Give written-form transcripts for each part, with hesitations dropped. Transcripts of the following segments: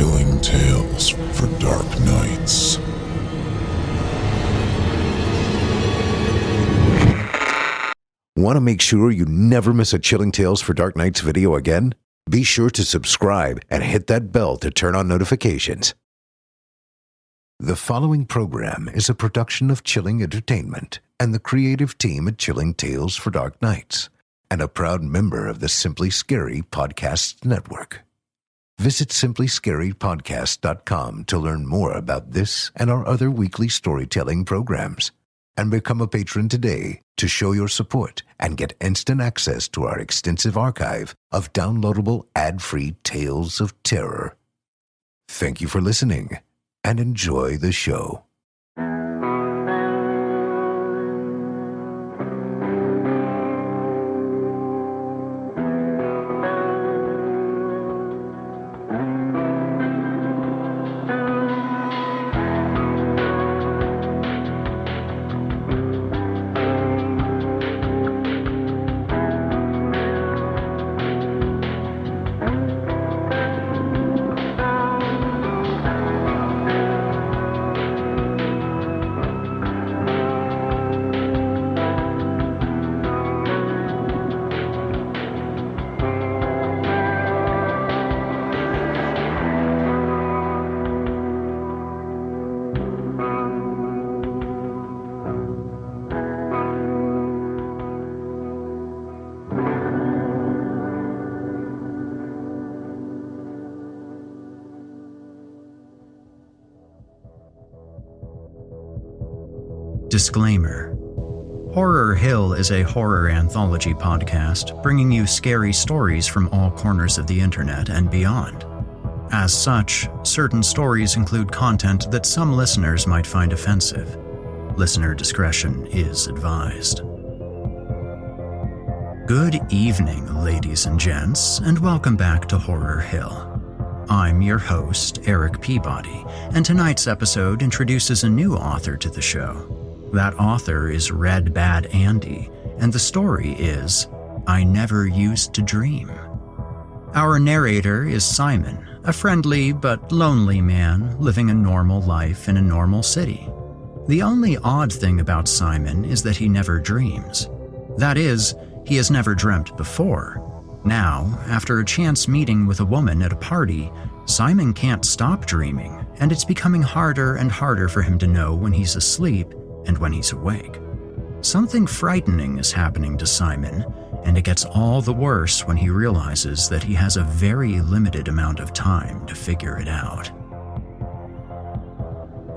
Chilling tales for dark nights. Want to make sure you never miss a Chilling Tales for Dark Nights video again? Be sure to subscribe and hit that bell to turn on notifications. The following program is a production of Chilling Entertainment and the creative team at Chilling Tales for Dark Nights, and a proud member of the Simply Scary Podcasts Network. Visit simplyscarypodcast.com to learn more about this and our other weekly storytelling programs, and become a patron today to show your support and get instant access to our extensive archive of downloadable ad-free tales of terror. Thank you for listening, and enjoy the show. Disclaimer. Horror Hill is a horror anthology podcast bringing you scary stories from all corners of the internet and beyond. As such, certain stories include content that some listeners might find offensive. Listener discretion is advised. Good evening, ladies and gents, and welcome back to Horror Hill. I'm your host, Erik Peabody, and tonight's episode introduces a new author to the show. That author is RedBadAndy, and the story is I Never Used to Dream. Our narrator is Simon, a friendly but lonely man living a normal life in a normal city. The only odd thing about Simon is that he never dreams. That is, he has never dreamt before. Now, after a chance meeting with a woman at a party, Simon can't stop dreaming, and it's becoming harder and harder for him to know when he's asleep and when he's awake. Something frightening is happening to Simon, and it gets all the worse when he realizes that he has a very limited amount of time to figure it out.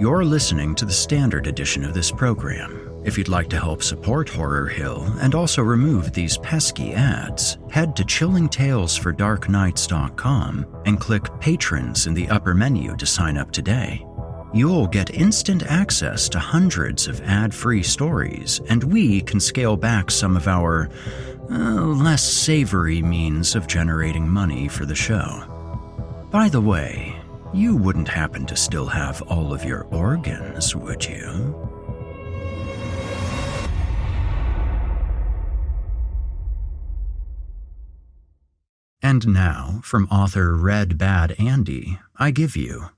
You're listening to the standard edition of this program. If you'd like to help support Horror Hill and also remove these pesky ads, head to chillingtalesfordarknights.com and click Patrons in the upper menu to sign up today. You'll get instant access to hundreds of ad-free stories, and we can scale back some of our less savory means of generating money for the show. By the way, you wouldn't happen to still have all of your organs, would you? And now, from author RedBadAndy, I give you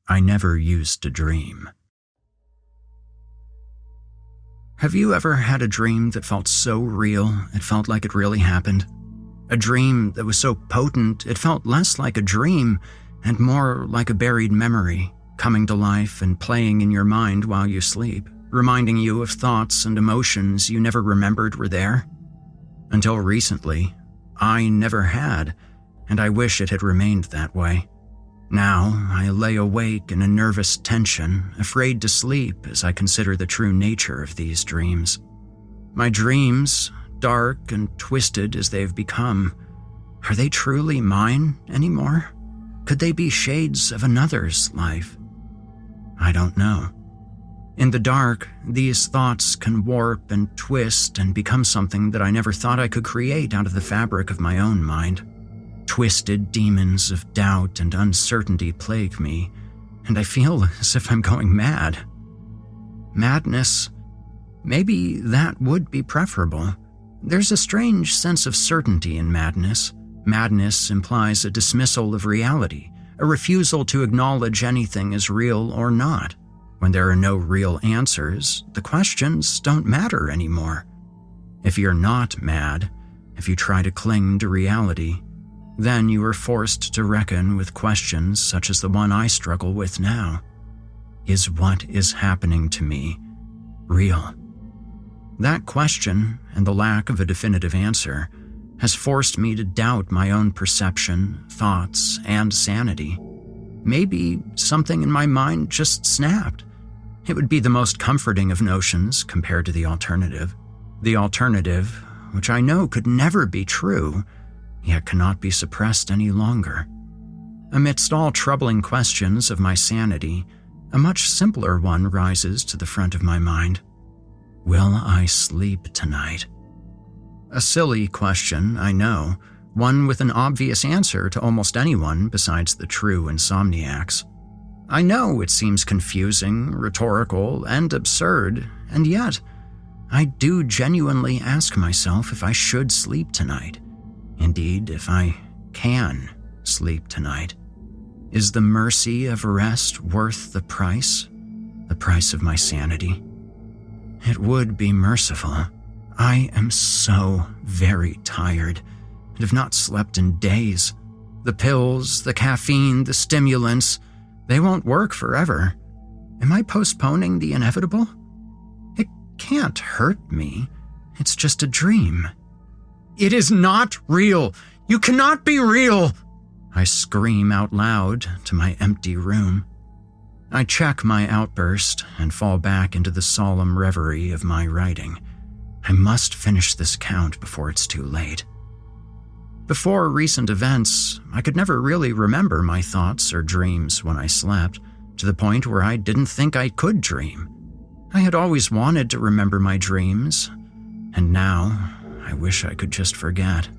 I Never Used to Dream. Have you ever had a dream that felt so real it felt like it really happened? A dream that was so potent it felt less like a dream and more like a buried memory, coming to life and playing in your mind while you sleep, reminding you of thoughts and emotions you never remembered were there? Until recently, I never had, and I wish it had remained that way. Now, I lay awake in a nervous tension, afraid to sleep as I consider the true nature of these dreams. My dreams, dark and twisted as they have become, are they truly mine anymore? Could they be shades of another's life? I don't know. In the dark, these thoughts can warp and twist and become something that I never thought I could create out of the fabric of my own mind. Twisted demons of doubt and uncertainty plague me, and I feel as if I'm going mad. Madness, maybe that would be preferable. There's a strange sense of certainty in madness. Madness implies a dismissal of reality, a refusal to acknowledge anything as real or not. When there are no real answers, the questions don't matter anymore. If you're not mad, if you try to cling to reality, then you are forced to reckon with questions such as the one I struggle with now. Is what is happening to me real? That question, and the lack of a definitive answer, has forced me to doubt my own perception, thoughts, and sanity. Maybe something in my mind just snapped. It would be the most comforting of notions compared to the alternative. The alternative, which I know could never be true, yet cannot be suppressed any longer. Amidst all troubling questions of my sanity, a much simpler one rises to the front of my mind. Will I sleep tonight? A silly question, I know, one with an obvious answer to almost anyone besides the true insomniacs. I know it seems confusing, rhetorical, and absurd, and yet I do genuinely ask myself if I should sleep tonight. Indeed, if I can sleep tonight. Is the mercy of rest worth the price? The price of my sanity? It would be merciful. I am so very tired and have not slept in days. The pills, the caffeine, the stimulants, they won't work forever. Am I postponing the inevitable? It can't hurt me. It's just a dream. It is not real. You cannot be real. I scream out loud to my empty room. I check my outburst and fall back into the solemn reverie of my writing. I must finish this count before it's too late. Before recent events, I could never really remember my thoughts or dreams when I slept, to the point where I didn't think I could dream. I had always wanted to remember my dreams, and now I wish I could just forget.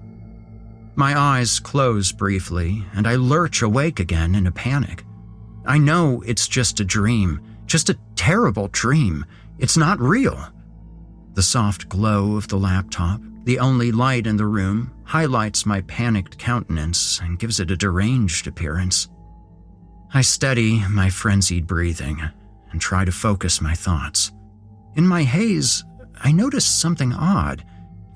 My eyes close briefly, and I lurch awake again in a panic. I know it's just a dream, just a terrible dream. It's not real. The soft glow of the laptop, the only light in the room, highlights my panicked countenance and gives it a deranged appearance. I steady my frenzied breathing and try to focus my thoughts. In my haze, I notice something odd.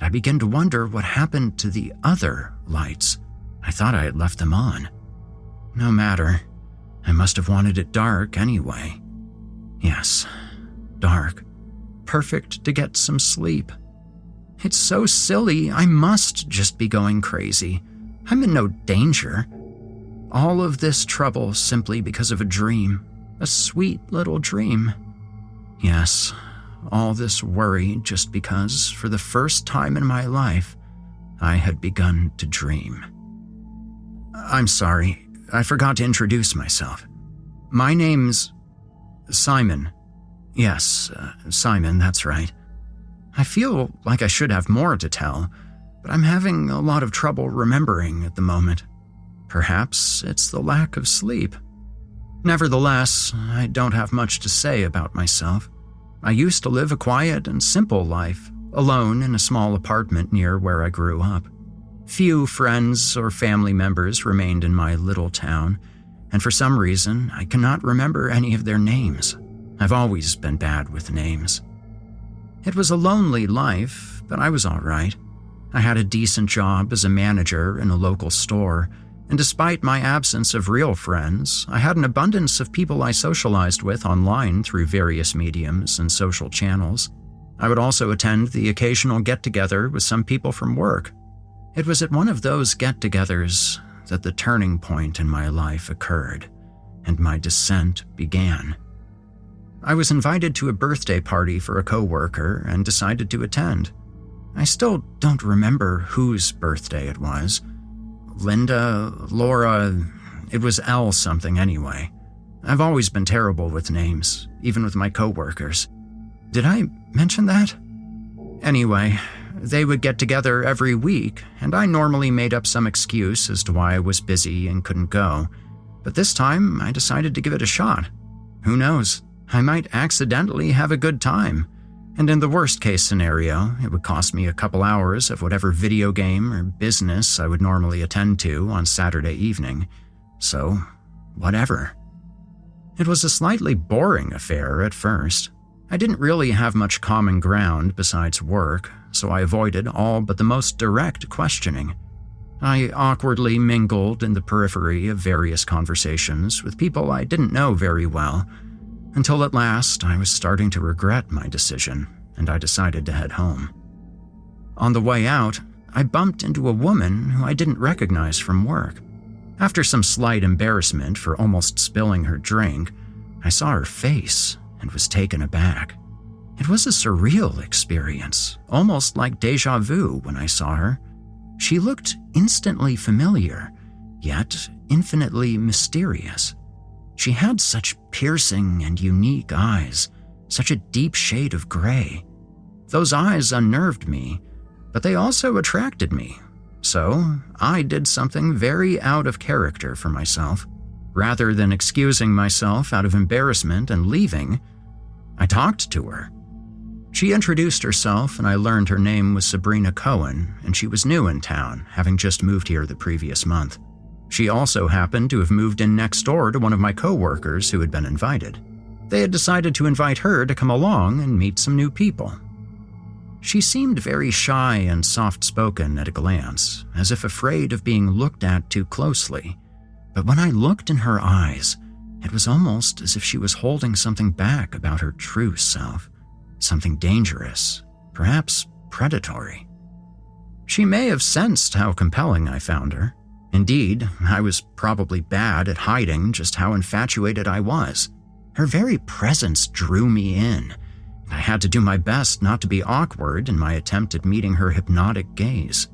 I begin to wonder what happened to the other lights. I thought I had left them on. No matter. I must have wanted it dark anyway. Yes, dark. Perfect to get some sleep. It's so silly, I must just be going crazy. I'm in no danger. All of this trouble simply because of a dream. A sweet little dream. Yes, all this worry just because, for the first time in my life, I had begun to dream. I'm sorry, I forgot to introduce myself. My name's Simon. Yes, Simon, that's right. I feel like I should have more to tell, but I'm having a lot of trouble remembering at the moment. Perhaps it's the lack of sleep. Nevertheless, I don't have much to say about myself. I used to live a quiet and simple life, alone in a small apartment near where I grew up. Few friends or family members remained in my little town, and for some reason, I cannot remember any of their names. I've always been bad with names. It was a lonely life, but I was all right. I had a decent job as a manager in a local store, and despite my absence of real friends, I had an abundance of people I socialized with online through various mediums and social channels. I would also attend the occasional get-together with some people from work. It was at one of those get-togethers that the turning point in my life occurred, and my descent began. I was invited to a birthday party for a coworker and decided to attend. I still don't remember whose birthday it was. Linda, Laura, it was L something anyway. I've always been terrible with names, even with my coworkers. Did I mention that? Anyway, they would get together every week, and I normally made up some excuse as to why I was busy and couldn't go. But this time, I decided to give it a shot. Who knows? I might accidentally have a good time. And in the worst-case scenario, it would cost me a couple hours of whatever video game or business I would normally attend to on Saturday evening. So, whatever. It was a slightly boring affair at first. I didn't really have much common ground besides work, so I avoided all but the most direct questioning. I awkwardly mingled in the periphery of various conversations with people I didn't know very well, until at last I was starting to regret my decision, and I decided to head home. On the way out, I bumped into a woman who I didn't recognize from work. After some slight embarrassment for almost spilling her drink, I saw her face and was taken aback. It was a surreal experience, almost like déjà vu when I saw her. She looked instantly familiar, yet infinitely mysterious. She had such piercing and unique eyes, such a deep shade of gray. Those eyes unnerved me, but they also attracted me. So I did something very out of character for myself. Rather than excusing myself out of embarrassment and leaving, I talked to her. She introduced herself, and I learned her name was Sabrina Cohen, and she was new in town, having just moved here the previous month. She also happened to have moved in next door to one of my co-workers who had been invited. They had decided to invite her to come along and meet some new people. She seemed very shy and soft-spoken at a glance, as if afraid of being looked at too closely. But when I looked in her eyes, it was almost as if she was holding something back about her true self. Something dangerous, perhaps predatory. She may have sensed how compelling I found her. Indeed, I was probably bad at hiding just how infatuated I was. Her very presence drew me in. I had to do my best not to be awkward in my attempt at meeting her hypnotic gaze.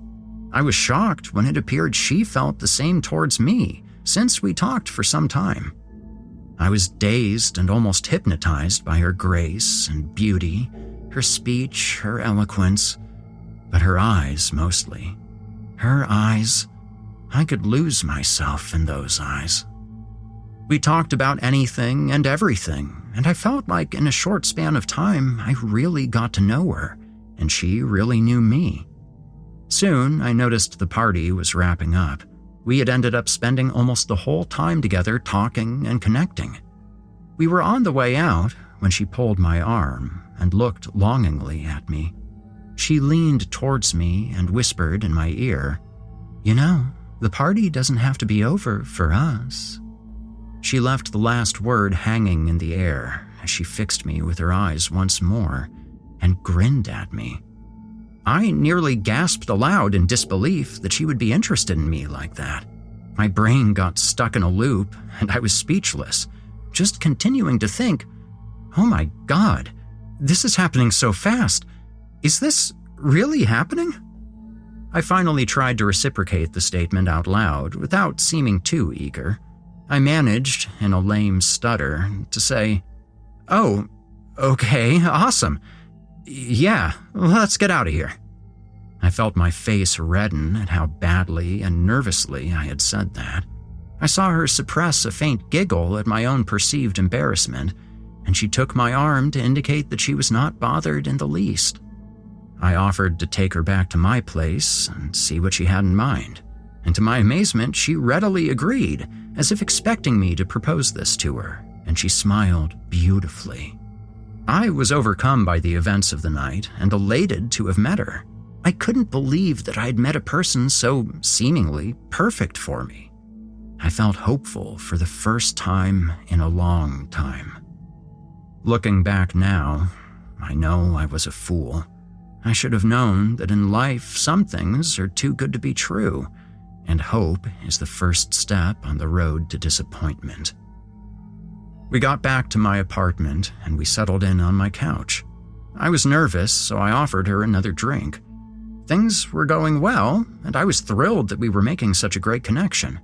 I was shocked when it appeared she felt the same towards me, since we talked for some time. I was dazed and almost hypnotized by her grace and beauty, her speech, her eloquence, but her eyes mostly. Her eyes, I could lose myself in those eyes. We talked about anything and everything, and I felt like in a short span of time I really got to know her, and she really knew me. Soon I noticed the party was wrapping up. We had ended up spending almost the whole time together talking and connecting. We were on the way out when she pulled my arm and looked longingly at me. She leaned towards me and whispered in my ear, "You know, the party doesn't have to be over for us." She left the last word hanging in the air as she fixed me with her eyes once more and grinned at me. I nearly gasped aloud in disbelief that she would be interested in me like that. My brain got stuck in a loop, and I was speechless, just continuing to think, "Oh my God, this is happening so fast. Is this really happening?" I finally tried to reciprocate the statement out loud without seeming too eager. I managed, in a lame stutter, to say, "Oh, okay, awesome. Yeah, let's get out of here." I felt my face redden at how badly and nervously I had said that. I saw her suppress a faint giggle at my own perceived embarrassment, and she took my arm to indicate that she was not bothered in the least. I offered to take her back to my place and see what she had in mind, and to my amazement, she readily agreed, as if expecting me to propose this to her, and she smiled beautifully. I was overcome by the events of the night and elated to have met her. I couldn't believe that I'd met a person so seemingly perfect for me. I felt hopeful for the first time in a long time. Looking back now, I know I was a fool. I should have known that in life some things are too good to be true, and hope is the first step on the road to disappointment. We got back to my apartment and we settled in on my couch. I was nervous, so I offered her another drink. Things were going well, and I was thrilled that we were making such a great connection.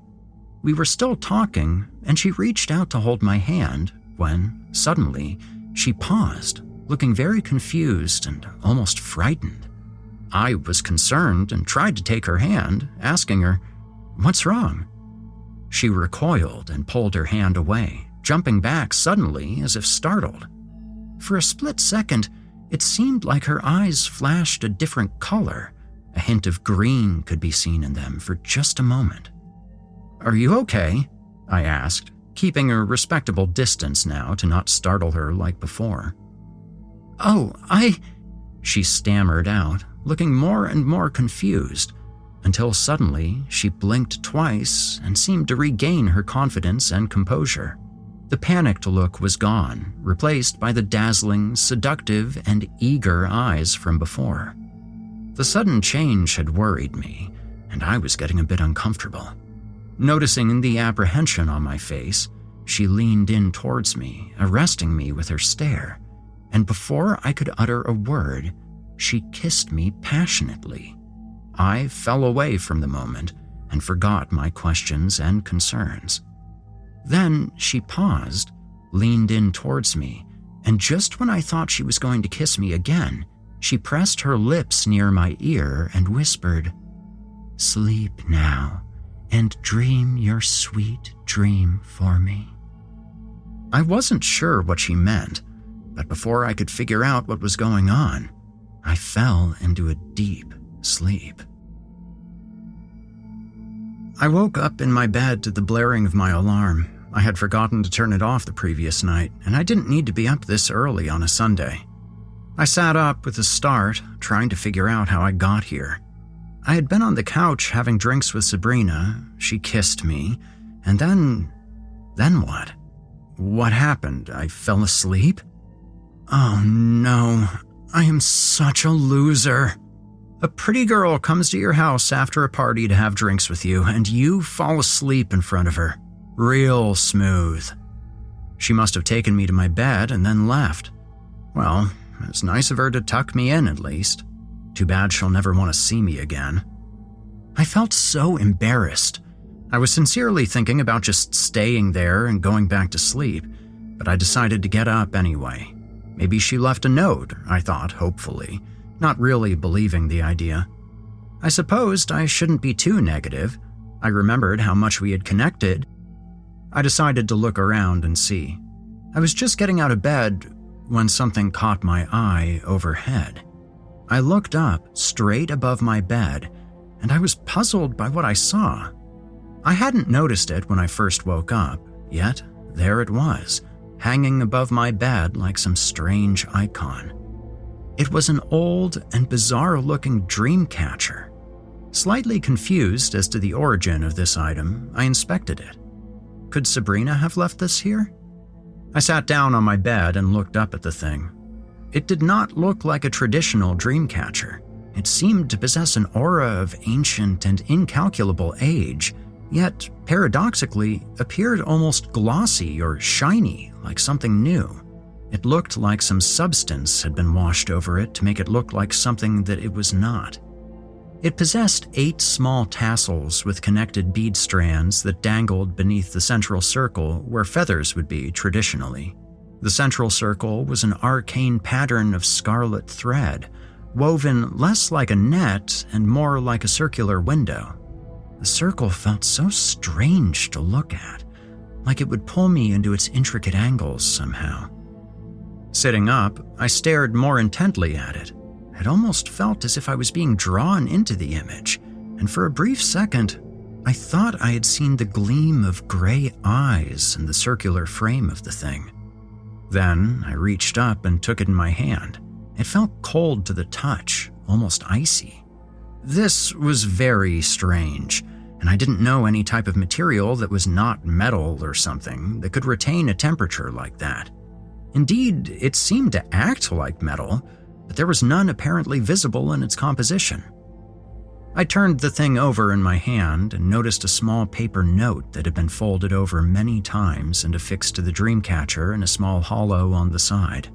We were still talking, and she reached out to hold my hand when, suddenly, she paused, looking very confused and almost frightened. I was concerned and tried to take her hand, asking her, "What's wrong?" She recoiled and pulled her hand away, jumping back suddenly as if startled. For a split second, it seemed like her eyes flashed a different color. A hint of green could be seen in them for just a moment. "Are you okay?" I asked, keeping a respectable distance now to not startle her like before. "Oh, she stammered out, looking more and more confused, until suddenly she blinked twice and seemed to regain her confidence and composure. The panicked look was gone, replaced by the dazzling, seductive, and eager eyes from before. The sudden change had worried me, and I was getting a bit uncomfortable. Noticing the apprehension on my face, she leaned in towards me, arresting me with her stare, and before I could utter a word, she kissed me passionately. I fell away from the moment and forgot my questions and concerns. Then she paused, leaned in towards me, and just when I thought she was going to kiss me again, she pressed her lips near my ear and whispered, "Sleep now, and dream your sweet dream for me." I wasn't sure what she meant, but before I could figure out what was going on, I fell into a deep sleep. I woke up in my bed to the blaring of my alarm. I had forgotten to turn it off the previous night, and I didn't need to be up this early on a Sunday. I sat up with a start, trying to figure out how I got here. I had been on the couch having drinks with Sabrina, she kissed me, and then what? What happened? I fell asleep? Oh no, I am such a loser. A pretty girl comes to your house after a party to have drinks with you, and you fall asleep in front of her. Real smooth. She must have taken me to my bed and then left. Well, it's nice of her to tuck me in at least. Too bad she'll never want to see me again. I felt so embarrassed. I was sincerely thinking about just staying there and going back to sleep, but I decided to get up anyway. Maybe she left a note, I thought, hopefully, not really believing the idea. I supposed I shouldn't be too negative. I remembered how much we had connected. I decided to look around and see. I was just getting out of bed when something caught my eye overhead. I looked up, straight above my bed, and I was puzzled by what I saw. I hadn't noticed it when I first woke up, yet there it was, hanging above my bed like some strange icon. It was an old and bizarre-looking dream catcher. Slightly confused as to the origin of this item, I inspected it. Could Sabrina have left this here? I sat down on my bed and looked up at the thing. It did not look like a traditional dream catcher. It seemed to possess an aura of ancient and incalculable age, yet, paradoxically, appeared almost glossy or shiny, like something new. It looked like some substance had been washed over it to make it look like something that it was not. It possessed 8 small tassels with connected bead strands that dangled beneath the central circle where feathers would be traditionally. The central circle was an arcane pattern of scarlet thread, woven less like a net and more like a circular window. The circle felt so strange to look at, like it would pull me into its intricate angles somehow. Sitting up, I stared more intently at it. It almost felt as if I was being drawn into the image, and for a brief second, I thought I had seen the gleam of gray eyes in the circular frame of the thing. Then I reached up and took it in my hand. It felt cold to the touch, almost icy. This was very strange, and I didn't know any type of material that was not metal or something that could retain a temperature like that. Indeed, it seemed to act like metal, but there was none apparently visible in its composition. I turned the thing over in my hand and noticed a small paper note that had been folded over many times and affixed to the dream catcher in a small hollow on the side.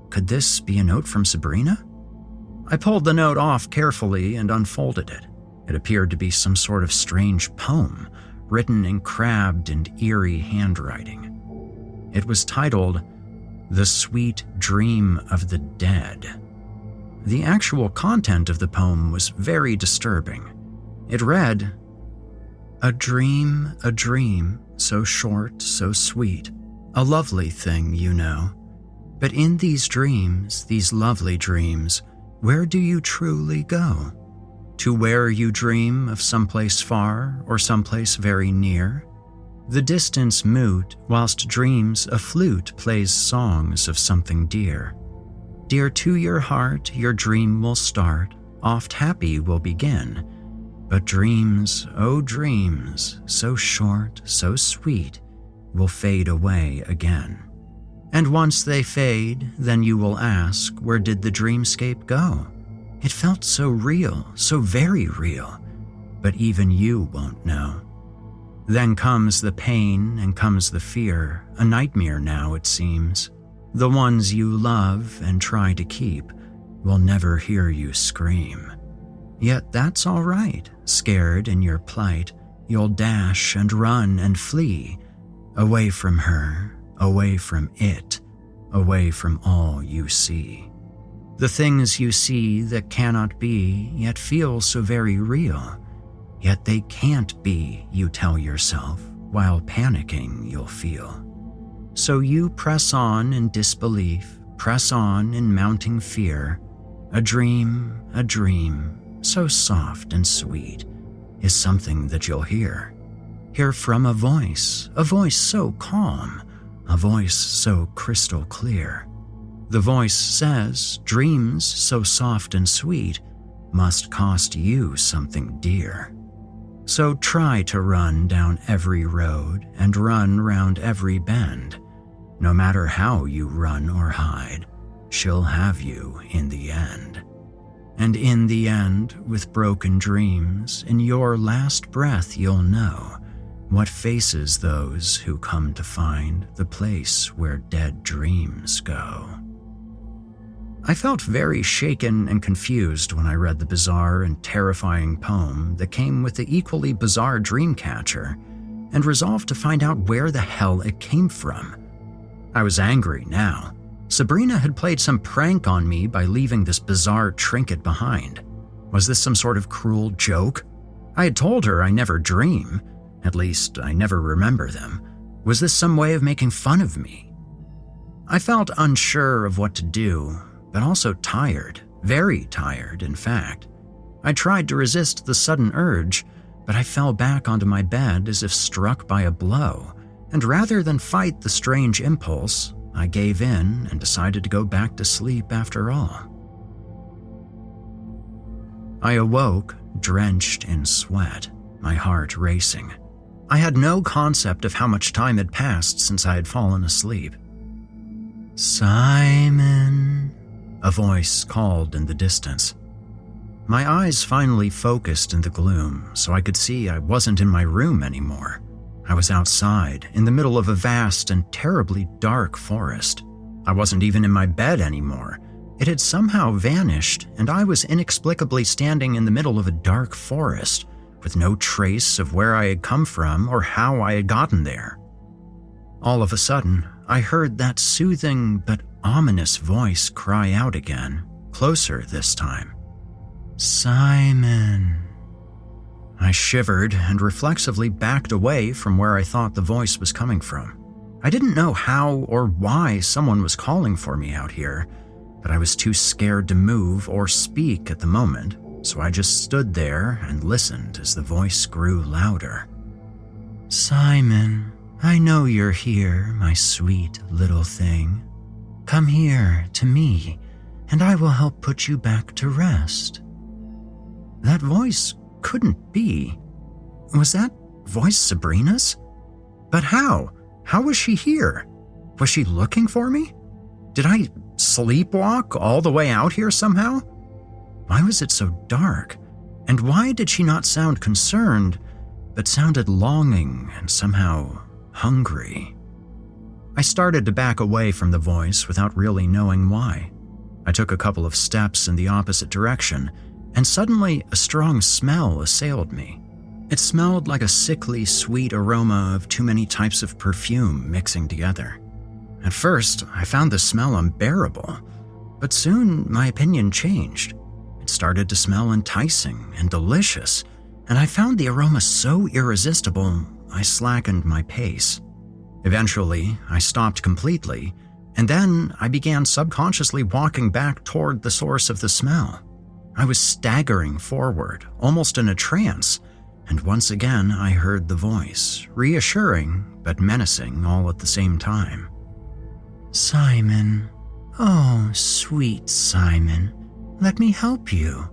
Could this be a note from Sabrina? I pulled the note off carefully and unfolded it. It appeared to be some sort of strange poem, written in crabbed and eerie handwriting. It was titled, "The Sweet Dream of the Dead." The actual content of the poem was very disturbing. It read, a dream, so short, so sweet, a lovely thing, you know. But in these dreams, these lovely dreams, where do you truly go? To where you dream of someplace far or someplace very near? The distance mute, whilst dreams a flute plays songs of something dear. Dear to your heart, your dream will start, oft happy will begin. But dreams, oh dreams, so short, so sweet, will fade away again. And once they fade, then you will ask, where did the dreamscape go? It felt so real, so very real, but even you won't know. Then comes the pain and comes the fear, a nightmare now it seems. The ones you love and try to keep will never hear you scream. Yet that's all right, scared in your plight, you'll dash and run and flee, away from her, away from it, away from all you see. The things you see that cannot be, yet feel so very real. Yet they can't be, you tell yourself, while panicking you'll feel. So you press on in disbelief, press on in mounting fear. A dream, so soft and sweet, is something that you'll hear. Hear from a voice so calm, a voice so crystal clear. The voice says, dreams so soft and sweet must cost you something dear. So try to run down every road and run round every bend. No matter how you run or hide, she'll have you in the end. And in the end, with broken dreams, in your last breath you'll know what faces those who come to find the place where dead dreams go. I felt very shaken and confused when I read the bizarre and terrifying poem that came with the equally bizarre dream catcher, and resolved to find out where the hell it came from. I was angry now. Sabrina had played some prank on me by leaving this bizarre trinket behind. Was this some sort of cruel joke? I had told her I never dream. At least, I never remember them. Was this some way of making fun of me? I felt unsure of what to do, but also tired, very tired, in fact. I tried to resist the sudden urge, but I fell back onto my bed as if struck by a blow, and rather than fight the strange impulse, I gave in and decided to go back to sleep after all. I awoke, drenched in sweat, my heart racing. I had no concept of how much time had passed since I had fallen asleep. "Simon," a voice called in the distance. My eyes finally focused in the gloom so I could see I wasn't in my room anymore. I was outside, in the middle of a vast and terribly dark forest. I wasn't even in my bed anymore. It had somehow vanished, and I was inexplicably standing in the middle of a dark forest, with no trace of where I had come from or how I had gotten there. All of a sudden, I heard that soothing but ominous voice cry out again, closer this time. "Simon." I shivered and reflexively backed away from where I thought the voice was coming from. I didn't know how or why someone was calling for me out here, but I was too scared to move or speak at the moment, so I just stood there and listened as the voice grew louder. "Simon, I know you're here, my sweet little thing. Come here to me, and I will help put you back to rest." That voice couldn't be. Was that voice Sabrina's? But how? How was she here? Was she looking for me? Did I sleepwalk all the way out here somehow? Why was it so dark? And why did she not sound concerned, but sounded longing and somehow hungry? I started to back away from the voice without really knowing why. I took a couple of steps in the opposite direction, and suddenly a strong smell assailed me. It smelled like a sickly, sweet aroma of too many types of perfume mixing together. At first, I found the smell unbearable, but soon my opinion changed. It started to smell enticing and delicious, and I found the aroma so irresistible, I slackened my pace. Eventually, I stopped completely, and then I began subconsciously walking back toward the source of the smell. I was staggering forward, almost in a trance, and once again I heard the voice, reassuring but menacing all at the same time. "Simon, oh, sweet Simon, let me help you.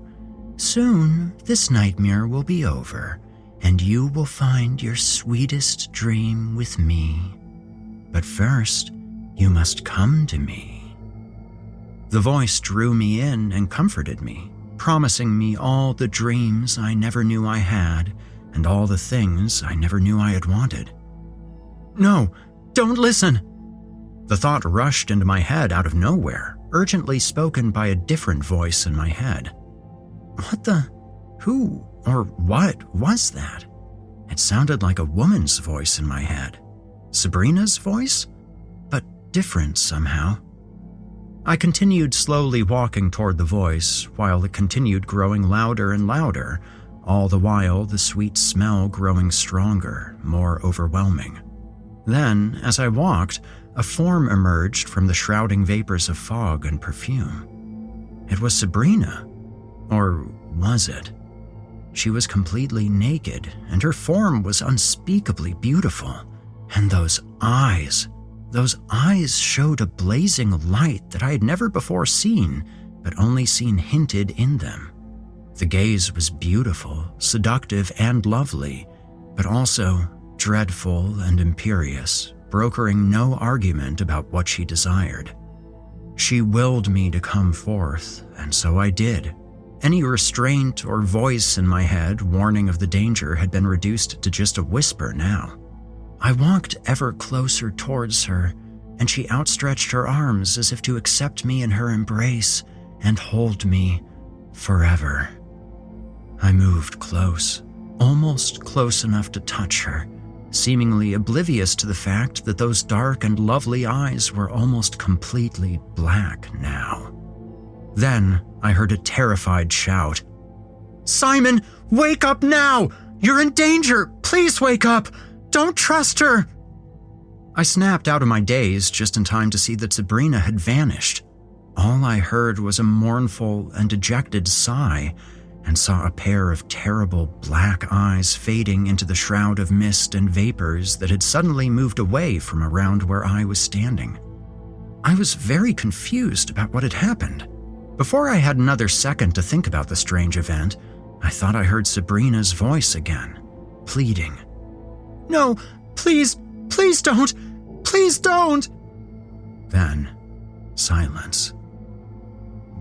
Soon this nightmare will be over, and you will find your sweetest dream with me. But first, you must come to me." The voice drew me in and comforted me, promising me all the dreams I never knew I had and all the things I never knew I had wanted. "No, don't listen!" The thought rushed into my head out of nowhere, urgently spoken by a different voice in my head. Who or what was that? It sounded like a woman's voice in my head. Sabrina's voice? But different somehow. I continued slowly walking toward the voice while it continued growing louder and louder, all the while the sweet smell growing stronger, more overwhelming. Then, as I walked, a form emerged from the shrouding vapors of fog and perfume. It was Sabrina. Or was it? She was completely naked, and her form was unspeakably beautiful. And those eyes showed a blazing light that I had never before seen, but only seen hinted in them. The gaze was beautiful, seductive, and lovely, but also dreadful and imperious, brokering no argument about what she desired. She willed me to come forth, and so I did. Any restraint or voice in my head warning of the danger had been reduced to just a whisper now. I walked ever closer towards her, and she outstretched her arms as if to accept me in her embrace and hold me forever. I moved close, almost close enough to touch her, seemingly oblivious to the fact that those dark and lovely eyes were almost completely black now. Then I heard a terrified shout. "Simon, wake up now! You're in danger! Please wake up! Don't trust her!" I snapped out of my daze just in time to see that Sabrina had vanished. All I heard was a mournful and dejected sigh, and saw a pair of terrible black eyes fading into the shroud of mist and vapors that had suddenly moved away from around where I was standing. I was very confused about what had happened. Before I had another second to think about the strange event, I thought I heard Sabrina's voice again, pleading. "No, please, please don't! Please don't!" Then, silence.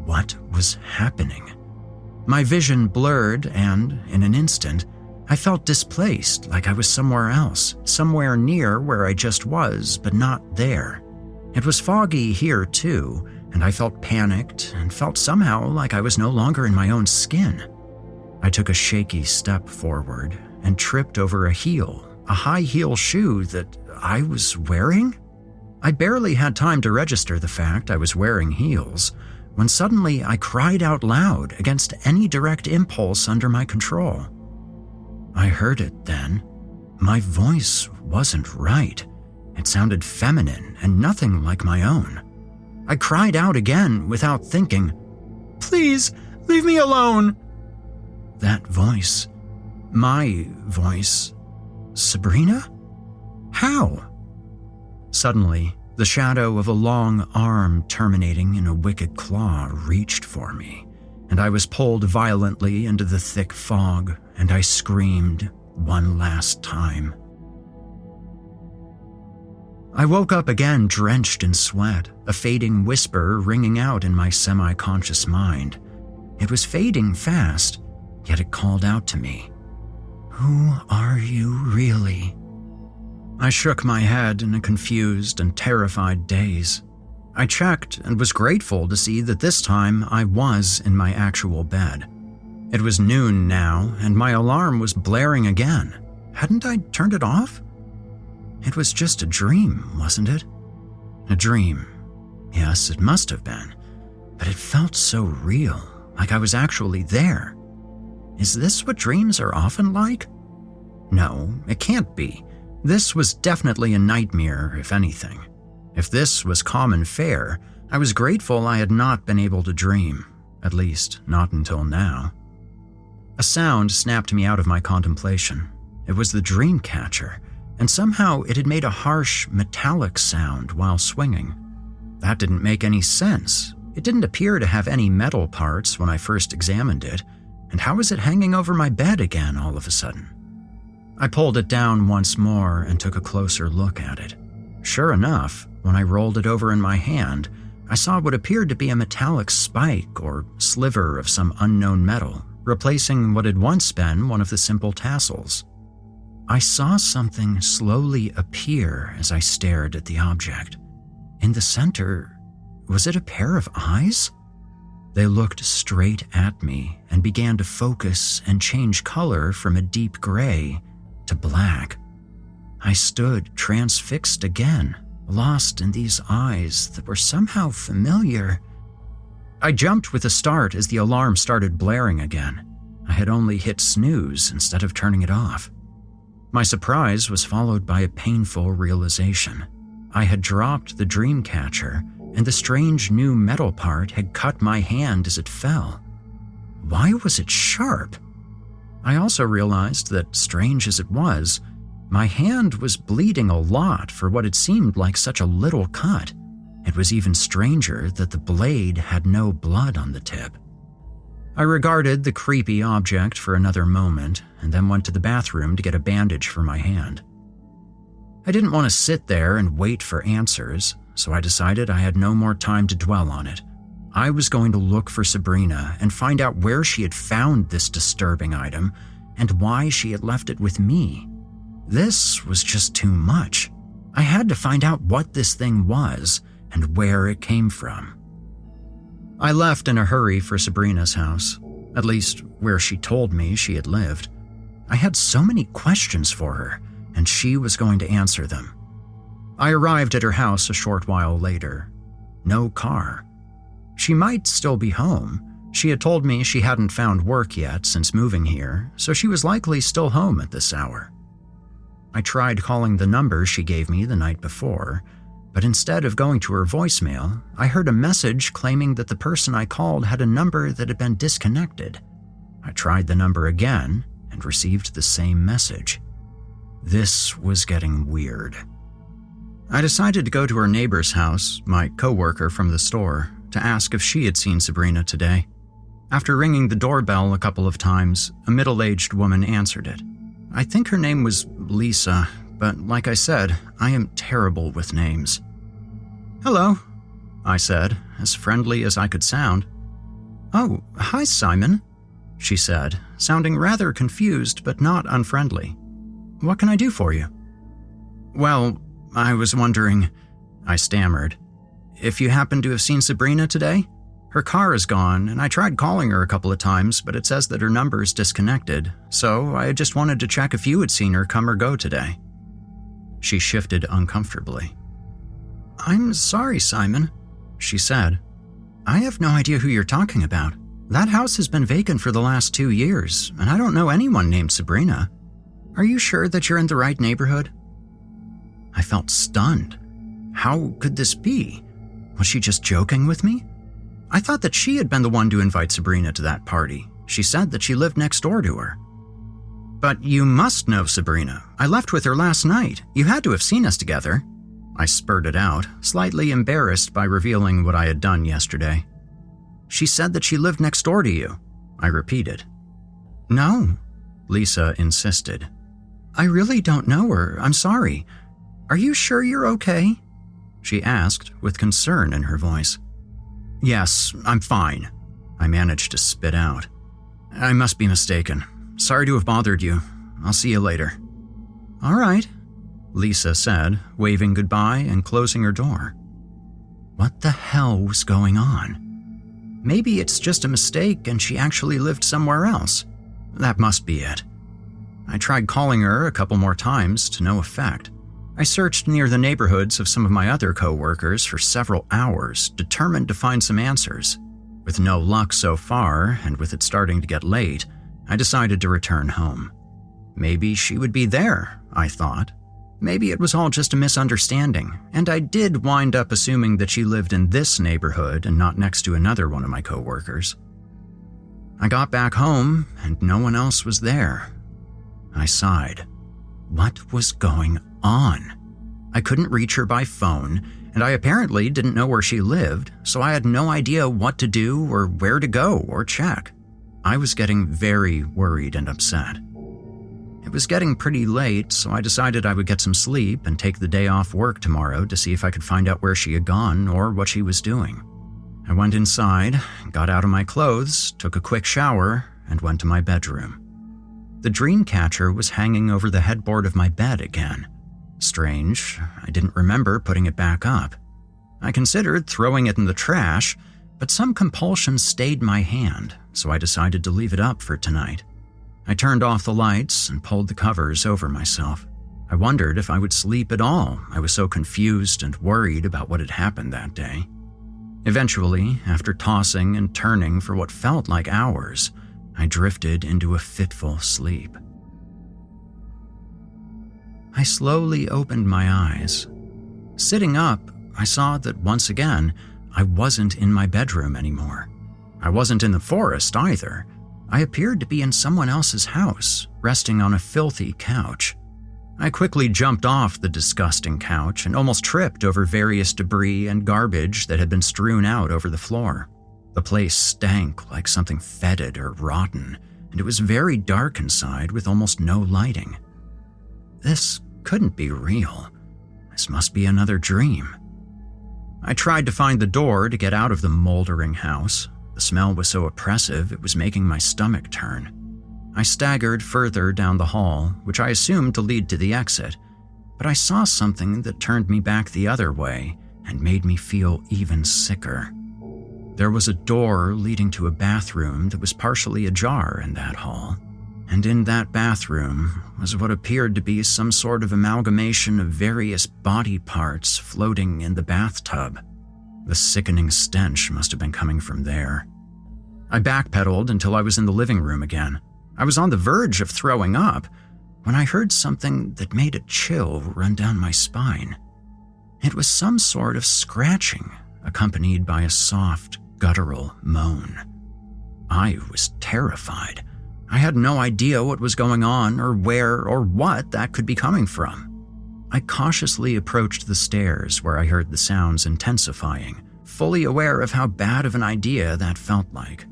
What was happening? My vision blurred and, in an instant, I felt displaced like I was somewhere else, somewhere near where I just was, but not there. It was foggy here too, and I felt panicked and felt somehow like I was no longer in my own skin. I took a shaky step forward and tripped over a heel, a high-heel shoe that I was wearing? I barely had time to register the fact I was wearing heels when suddenly I cried out loud against any direct impulse under my control. I heard it then. My voice wasn't right. It sounded feminine and nothing like my own. I cried out again without thinking, "Please, leave me alone!" That voice, my voice, Sabrina? How? Suddenly, the shadow of a long arm terminating in a wicked claw reached for me, and I was pulled violently into the thick fog, and I screamed one last time. I woke up again drenched in sweat, a fading whisper ringing out in my semi-conscious mind. It was fading fast, yet it called out to me. "Who are you really?" I shook my head in a confused and terrified daze. I checked and was grateful to see that this time I was in my actual bed. It was noon now, and my alarm was blaring again. Hadn't I turned it off? It was just a dream, wasn't it? A dream. Yes, it must have been. But it felt so real, like I was actually there. Is this what dreams are often like? No, it can't be. This was definitely a nightmare, if anything. If this was common fare, I was grateful I had not been able to dream, at least not until now. A sound snapped me out of my contemplation. It was the dream catcher, and somehow it had made a harsh, metallic sound while swinging. That didn't make any sense. It didn't appear to have any metal parts when I first examined it, and how was it hanging over my bed again all of a sudden? I pulled it down once more and took a closer look at it. Sure enough, when I rolled it over in my hand, I saw what appeared to be a metallic spike or sliver of some unknown metal, replacing what had once been one of the simple tassels. I saw something slowly appear as I stared at the object. In the center, was it a pair of eyes? They looked straight at me and began to focus and change color from a deep gray to black. I stood transfixed again, lost in these eyes that were somehow familiar. I jumped with a start as the alarm started blaring again. I had only hit snooze instead of turning it off. My surprise was followed by a painful realization. I had dropped the dream catcher, and the strange new metal part had cut my hand as it fell. Why was it sharp? I also realized that, strange as it was, my hand was bleeding a lot for what had seemed like such a little cut. It was even stranger that the blade had no blood on the tip. I regarded the creepy object for another moment and then went to the bathroom to get a bandage for my hand. I didn't want to sit there and wait for answers, so I decided I had no more time to dwell on it. I was going to look for Sabrina and find out where she had found this disturbing item and why she had left it with me. This was just too much. I had to find out what this thing was and where it came from. I left in a hurry for Sabrina's house, at least where she told me she had lived. I had so many questions for her, and she was going to answer them. I arrived at her house a short while later. No car. She might still be home. She had told me she hadn't found work yet since moving here, so she was likely still home at this hour. I tried calling the number she gave me the night before, but instead of going to her voicemail, I heard a message claiming that the person I called had a number that had been disconnected. I tried the number again and received the same message. This was getting weird. I decided to go to her neighbor's house, my coworker from the store, to ask if she had seen Sabrina today. After ringing the doorbell a couple of times, a middle-aged woman answered it. I think her name was Lisa, but like I said, I am terrible with names. "Hello," I said, as friendly as I could sound. "Oh, hi, Simon," she said, sounding rather confused but not unfriendly. "What can I do for you?" "Well, I was wondering," I stammered, "if you happen to have seen Sabrina today? Her car is gone, and I tried calling her a couple of times, but it says that her number is disconnected, so I just wanted to check if you had seen her come or go today." She shifted uncomfortably. "I'm sorry, Simon," she said. "I have no idea who you're talking about. That house has been vacant for the last 2 years, and I don't know anyone named Sabrina. Are you sure that you're in the right neighborhood?" I felt stunned. How could this be? Was she just joking with me? I thought that she had been the one to invite Sabrina to that party. She said that she lived next door to her. "But you must know Sabrina. I left with her last night. You had to have seen us together," I spurted out, slightly embarrassed by revealing what I had done yesterday. "She said that she lived next door to you," I repeated. "No," Lisa insisted. "I really don't know her. I'm sorry. Are you sure you're okay?" she asked with concern in her voice. "Yes, I'm fine," I managed to spit out. "I must be mistaken. Sorry to have bothered you. I'll see you later." "All right," Lisa said, waving goodbye and closing her door. What the hell was going on? Maybe it's just a mistake and she actually lived somewhere else. That must be it. I tried calling her a couple more times to no effect. I searched near the neighborhoods of some of my other co-workers for several hours, determined to find some answers. With no luck so far, and with it starting to get late, I decided to return home. Maybe she would be there, I thought. Maybe it was all just a misunderstanding, and I did wind up assuming that she lived in this neighborhood and not next to another one of my co-workers. I got back home and no one else was there. I sighed. What was going on? I couldn't reach her by phone, and I apparently didn't know where she lived, so I had no idea what to do or where to go or check. I was getting very worried and upset. It was getting pretty late, so I decided I would get some sleep and take the day off work tomorrow to see if I could find out where she had gone or what she was doing. I went inside, got out of my clothes, took a quick shower, and went to my bedroom. The dream catcher was hanging over the headboard of my bed again. Strange, I didn't remember putting it back up. I considered throwing it in the trash, but some compulsion stayed my hand, so I decided to leave it up for tonight. I turned off the lights and pulled the covers over myself. I wondered if I would sleep at all. I was so confused and worried about what had happened that day. Eventually, after tossing and turning for what felt like hours, I drifted into a fitful sleep. I slowly opened my eyes. Sitting up, I saw that once again, I wasn't in my bedroom anymore. I wasn't in the forest either. I appeared to be in someone else's house, resting on a filthy couch. I quickly jumped off the disgusting couch and almost tripped over various debris and garbage that had been strewn out over the floor. The place stank like something fetid or rotten, and it was very dark inside with almost no lighting. This couldn't be real. This must be another dream. I tried to find the door to get out of the moldering house. The smell was so oppressive it was making my stomach turn. I staggered further down the hall, which I assumed to lead to the exit, but I saw something that turned me back the other way and made me feel even sicker. There was a door leading to a bathroom that was partially ajar in that hall, and in that bathroom was what appeared to be some sort of amalgamation of various body parts floating in the bathtub. The sickening stench must have been coming from there. I backpedaled until I was in the living room again. I was on the verge of throwing up when I heard something that made a chill run down my spine. It was some sort of scratching, accompanied by a soft, guttural moan. I was terrified. I had no idea what was going on or where or what that could be coming from. I cautiously approached the stairs where I heard the sounds intensifying, fully aware of how bad of an idea that felt like.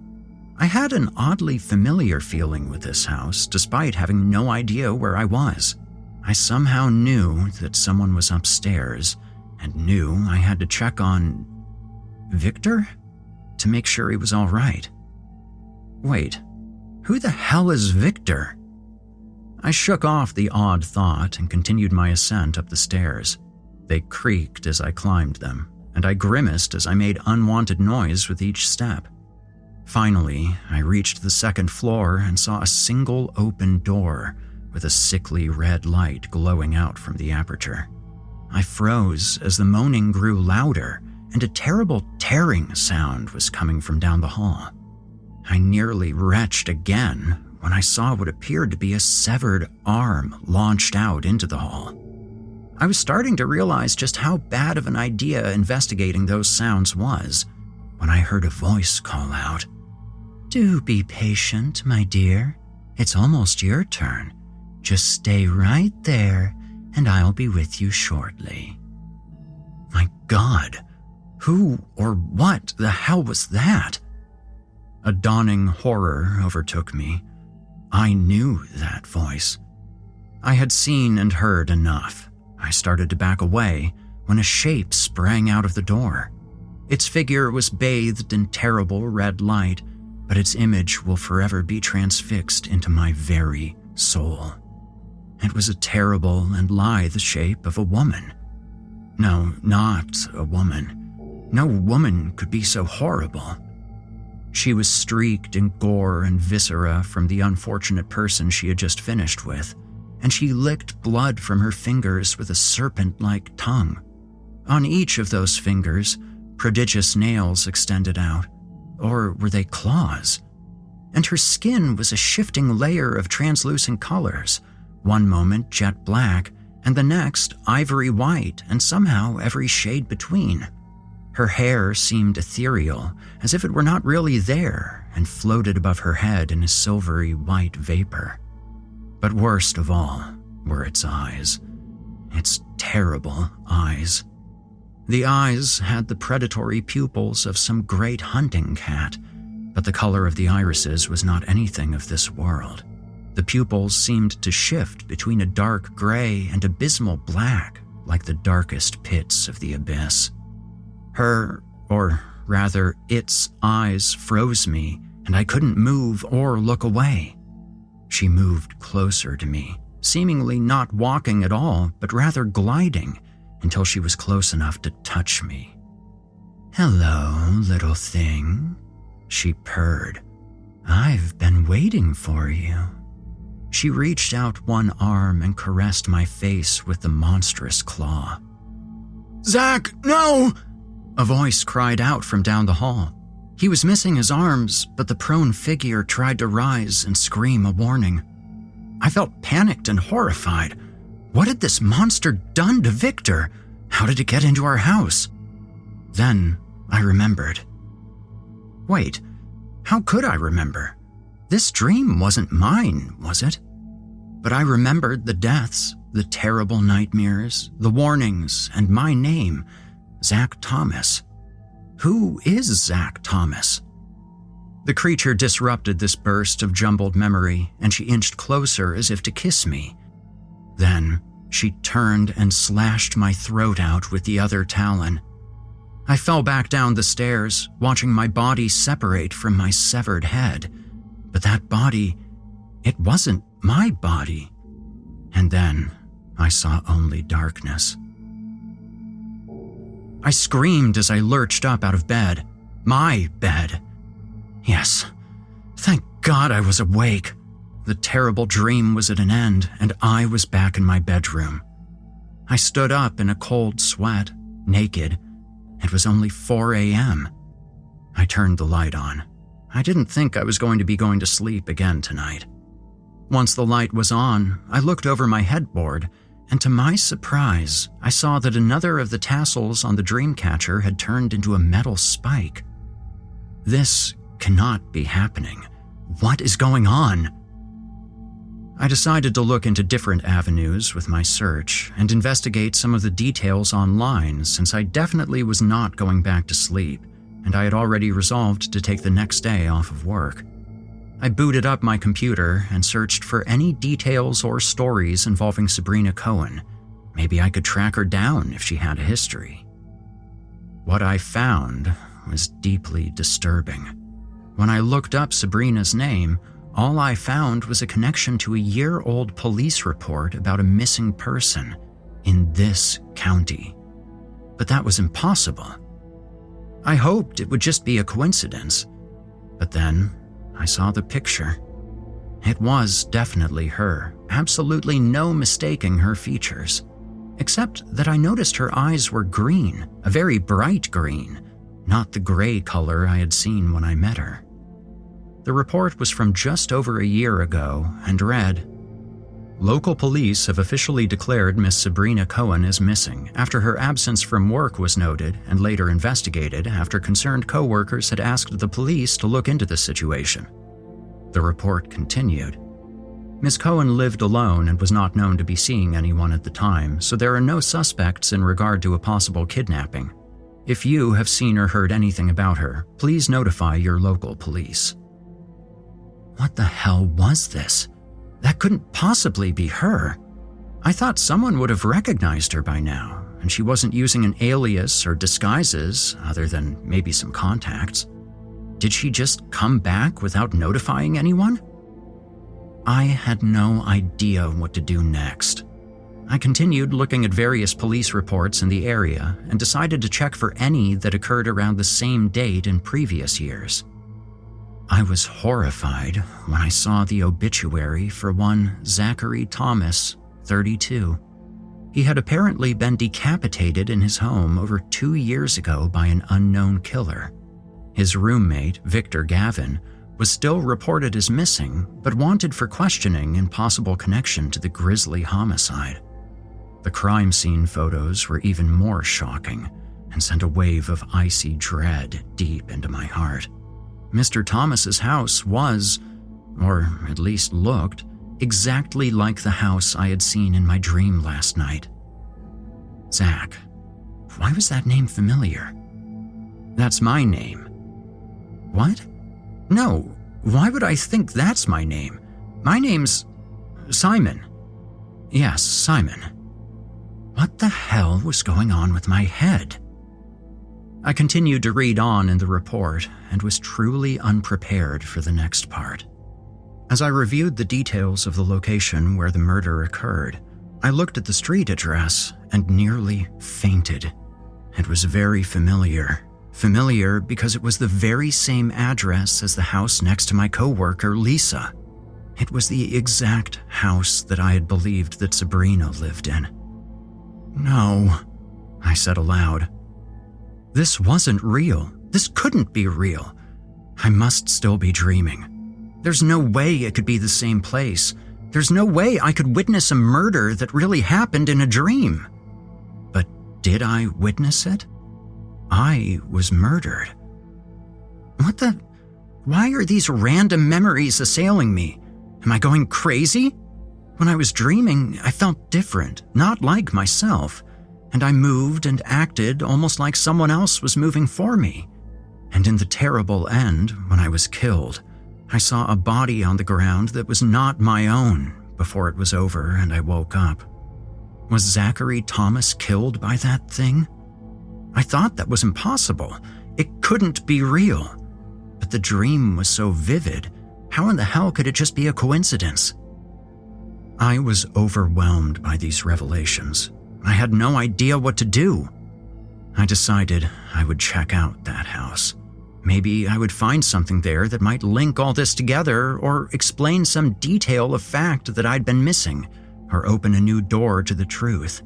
I had an oddly familiar feeling with this house, despite having no idea where I was. I somehow knew that someone was upstairs and knew I had to check on Victor to make sure he was all right. Wait, who the hell is Victor? I shook off the odd thought and continued my ascent up the stairs. They creaked as I climbed them, and I grimaced as I made unwanted noise with each step. Finally, I reached the second floor and saw a single open door with a sickly red light glowing out from the aperture. I froze as the moaning grew louder, and a terrible tearing sound was coming from down the hall. I nearly retched again when I saw what appeared to be a severed arm launched out into the hall. I was starting to realize just how bad of an idea investigating those sounds was when I heard a voice call out, "Do be patient, my dear. It's almost your turn. Just stay right there, and I'll be with you shortly." My God, who or what the hell was that? A dawning horror overtook me. I knew that voice. I had seen and heard enough. I started to back away when a shape sprang out of the door. Its figure was bathed in terrible red light, but its image will forever be transfixed into my very soul. It was a terrible and lithe shape of a woman. No, not a woman. No woman could be so horrible. She was streaked in gore and viscera from the unfortunate person she had just finished with, and she licked blood from her fingers with a serpent-like tongue. On each of those fingers, prodigious nails extended out, or were they claws? And her skin was a shifting layer of translucent colors, one moment jet black, and the next ivory white, and somehow every shade between. Her hair seemed ethereal, as if it were not really there, and floated above her head in a silvery white vapor. But worst of all were its eyes. Its terrible eyes. The eyes had the predatory pupils of some great hunting cat, but the color of the irises was not anything of this world. The pupils seemed to shift between a dark gray and abysmal black, like the darkest pits of the abyss. Its eyes froze me, and I couldn't move or look away. She moved closer to me, seemingly not walking at all, but rather gliding, until she was close enough to touch me. "Hello, little thing," she purred. "I've been waiting for you." She reached out one arm and caressed my face with the monstrous claw. "Zach, no!" a voice cried out from down the hall. He was missing his arms, but the prone figure tried to rise and scream a warning. I felt panicked and horrified. What had this monster done to Victor? How did it get into our house? Then I remembered. Wait, how could I remember? This dream wasn't mine, was it? But I remembered the deaths, the terrible nightmares, the warnings, and my name, Zach Thomas. Who is Zach Thomas? The creature disrupted this burst of jumbled memory, and she inched closer as if to kiss me. Then she turned and slashed my throat out with the other talon. I fell back down the stairs, watching my body separate from my severed head. But that body, it wasn't my body. And then I saw only darkness. I screamed as I lurched up out of bed. My bed. Yes, thank God I was awake. The terrible dream was at an end, and I was back in my bedroom. I stood up in a cold sweat, naked. It was only 4 a.m. I turned the light on. I didn't think I was going to sleep again tonight. Once the light was on, I looked over my headboard, and to my surprise, I saw that another of the tassels on the dream catcher had turned into a metal spike. This cannot be happening. What is going on? I decided to look into different avenues with my search and investigate some of the details online, since I definitely was not going back to sleep, and I had already resolved to take the next day off of work. I booted up my computer and searched for any details or stories involving Sabrina Cohen. Maybe I could track her down if she had a history. What I found was deeply disturbing. When I looked up Sabrina's name, all I found was a connection to a year-old police report about a missing person in this county. But that was impossible. I hoped it would just be a coincidence. But then I saw the picture. It was definitely her, absolutely no mistaking her features. Except that I noticed her eyes were green, a very bright green, not the gray color I had seen when I met her. The report was from just over a year ago and read, "Local police have officially declared Miss Sabrina Cohen as missing after her absence from work was noted and later investigated after concerned co-workers had asked the police to look into the situation." The report continued. Miss Cohen lived alone and was not known to be seeing anyone at the time, so there are no suspects in regard to a possible kidnapping. If you have seen or heard anything about her, please notify your local police. What the hell was this? That couldn't possibly be her. I thought someone would have recognized her by now, and she wasn't using an alias or disguises other than maybe some contacts. Did she just come back without notifying anyone? I had no idea what to do next. I continued looking at various police reports in the area and decided to check for any that occurred around the same date in previous years. I was horrified when I saw the obituary for one Zachary Thomas, 32. He had apparently been decapitated in his home over 2 years ago by an unknown killer. His roommate, Victor Gavin, was still reported as missing, but wanted for questioning in possible connection to the grisly homicide. The crime scene photos were even more shocking and sent a wave of icy dread deep into my heart. Mr. Thomas's house was, or at least looked, exactly like the house I had seen in my dream last night. Zach. Why was that name familiar? That's my name. What? No, why would I think that's my name? My name's Simon. Yes, Simon. What the hell was going on with my head? I continued to read on in the report and was truly unprepared for the next part. As I reviewed the details of the location where the murder occurred, I looked at the street address and nearly fainted. It was very familiar. Familiar because it was the very same address as the house next to my coworker, Lisa. It was the exact house that I had believed that Sabrina lived in. No, I said aloud. This wasn't real. This couldn't be real. I must still be dreaming. There's no way it could be the same place. There's no way I could witness a murder that really happened in a dream. But did I witness it? I was murdered. What the? Why are these random memories assailing me? Am I going crazy? When I was dreaming, I felt different, not like myself, and I moved and acted almost like someone else was moving for me. And in the terrible end, when I was killed, I saw a body on the ground that was not my own before it was over and I woke up. Was Zachary Thomas killed by that thing? I thought that was impossible. It couldn't be real. But the dream was so vivid. How in the hell could it just be a coincidence? I was overwhelmed by these revelations. I had no idea what to do. I decided I would check out that house. Maybe I would find something there that might link all this together or explain some detail of fact that I'd been missing, or open a new door to the truth.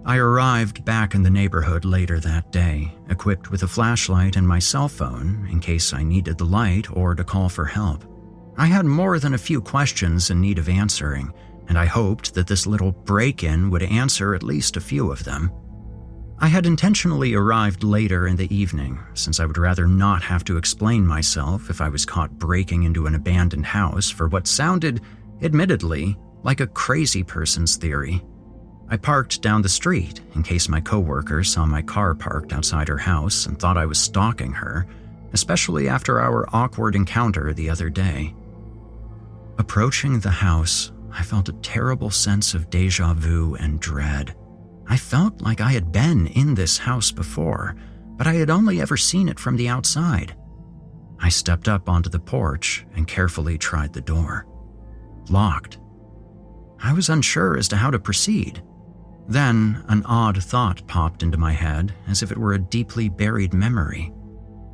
I arrived back in the neighborhood later that day, equipped with a flashlight and my cell phone in case I needed the light or to call for help. I had more than a few questions in need of answering, and I hoped that this little break-in would answer at least a few of them. I had intentionally arrived later in the evening, since I would rather not have to explain myself if I was caught breaking into an abandoned house for what sounded, admittedly, like a crazy person's theory. I parked down the street in case my coworker saw my car parked outside her house and thought I was stalking her, especially after our awkward encounter the other day. Approaching the house, I felt a terrible sense of déjà vu and dread. I felt like I had been in this house before, but I had only ever seen it from the outside. I stepped up onto the porch and carefully tried the door. Locked. I was unsure as to how to proceed. Then, an odd thought popped into my head as if it were a deeply buried memory.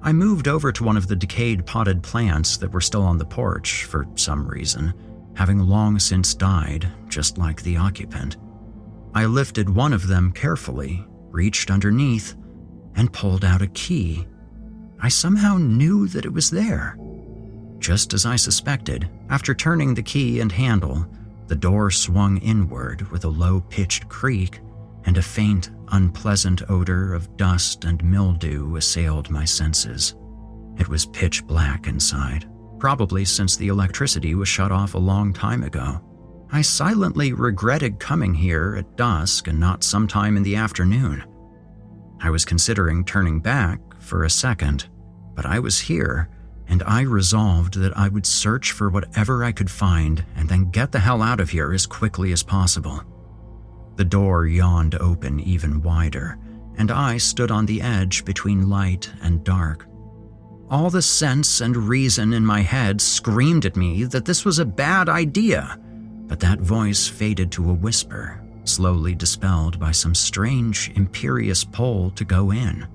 I moved over to one of the decayed potted plants that were still on the porch for some reason, having long since died, just like the occupant. I lifted one of them carefully, reached underneath, and pulled out a key. I somehow knew that it was there. Just as I suspected, after turning the key and handle, the door swung inward with a low-pitched creak, and a faint, unpleasant odor of dust and mildew assailed my senses. It was pitch black inside, probably since the electricity was shut off a long time ago. I silently regretted coming here at dusk and not sometime in the afternoon. I was considering turning back for a second, but I was here, and I resolved that I would search for whatever I could find and then get the hell out of here as quickly as possible. The door yawned open even wider, and I stood on the edge between light and dark. All the sense and reason in my head screamed at me that this was a bad idea, but that voice faded to a whisper, slowly dispelled by some strange, imperious pull to go in.